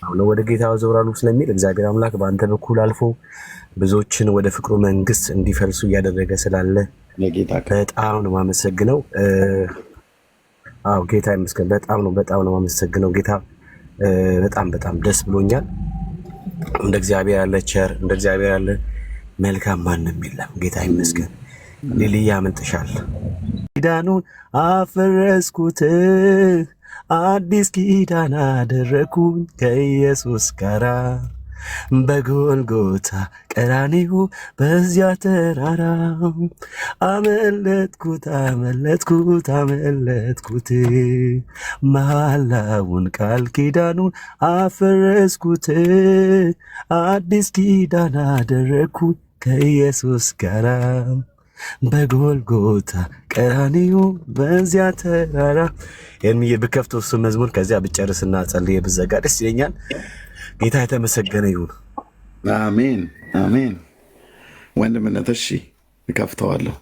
አሁን ወደ ጌታ ዘውራሉ ስለሚል እግዚአብሔር አምላክ በአንተ በኩል አልፎ ብዙዎችን ወደ ፍቅሩ መንግስት እንዲፈልሱ እያደረገ ስላለ በጣም ነው የማመሰግነው። ጌታ ይመስገን። በጣም ነው የማመሰግነው ጌታ። በጣም ደስ ብሎኛል። እንደ እግዚአብሔር ያለ ቸር፣ እንደ እግዚአብሔር ያለ መልካም ማንም የለም። ጌታ ይመስገን። ሊልያ አመልጥሻል። ኪዳኑን አፈረስኩት፣ አዲስ ኪዳን አደረኩኝ ከኢየሱስ ጋራ በጎልጎታ ቀራንዮ በዚያ ተራራ አመለጥኩት መሐላውን ቃል ኪዳኑን አፈረስኩት፣ አዲስ ኪዳን አደረኩኝ ከኢየሱስ ጋራ በጎልጎታ ቀራንዮ በዚያ ተራራ። የሚል ብከፍቶ እሱ መዝሙር ከዚያ ብጨርስና ጸልዬ ብዘጋ ደስ ይለኛል። ጌታ የተመሰገነ ይሁን። አሜን። ወንድምነት እሺ እከፍተዋለሁ።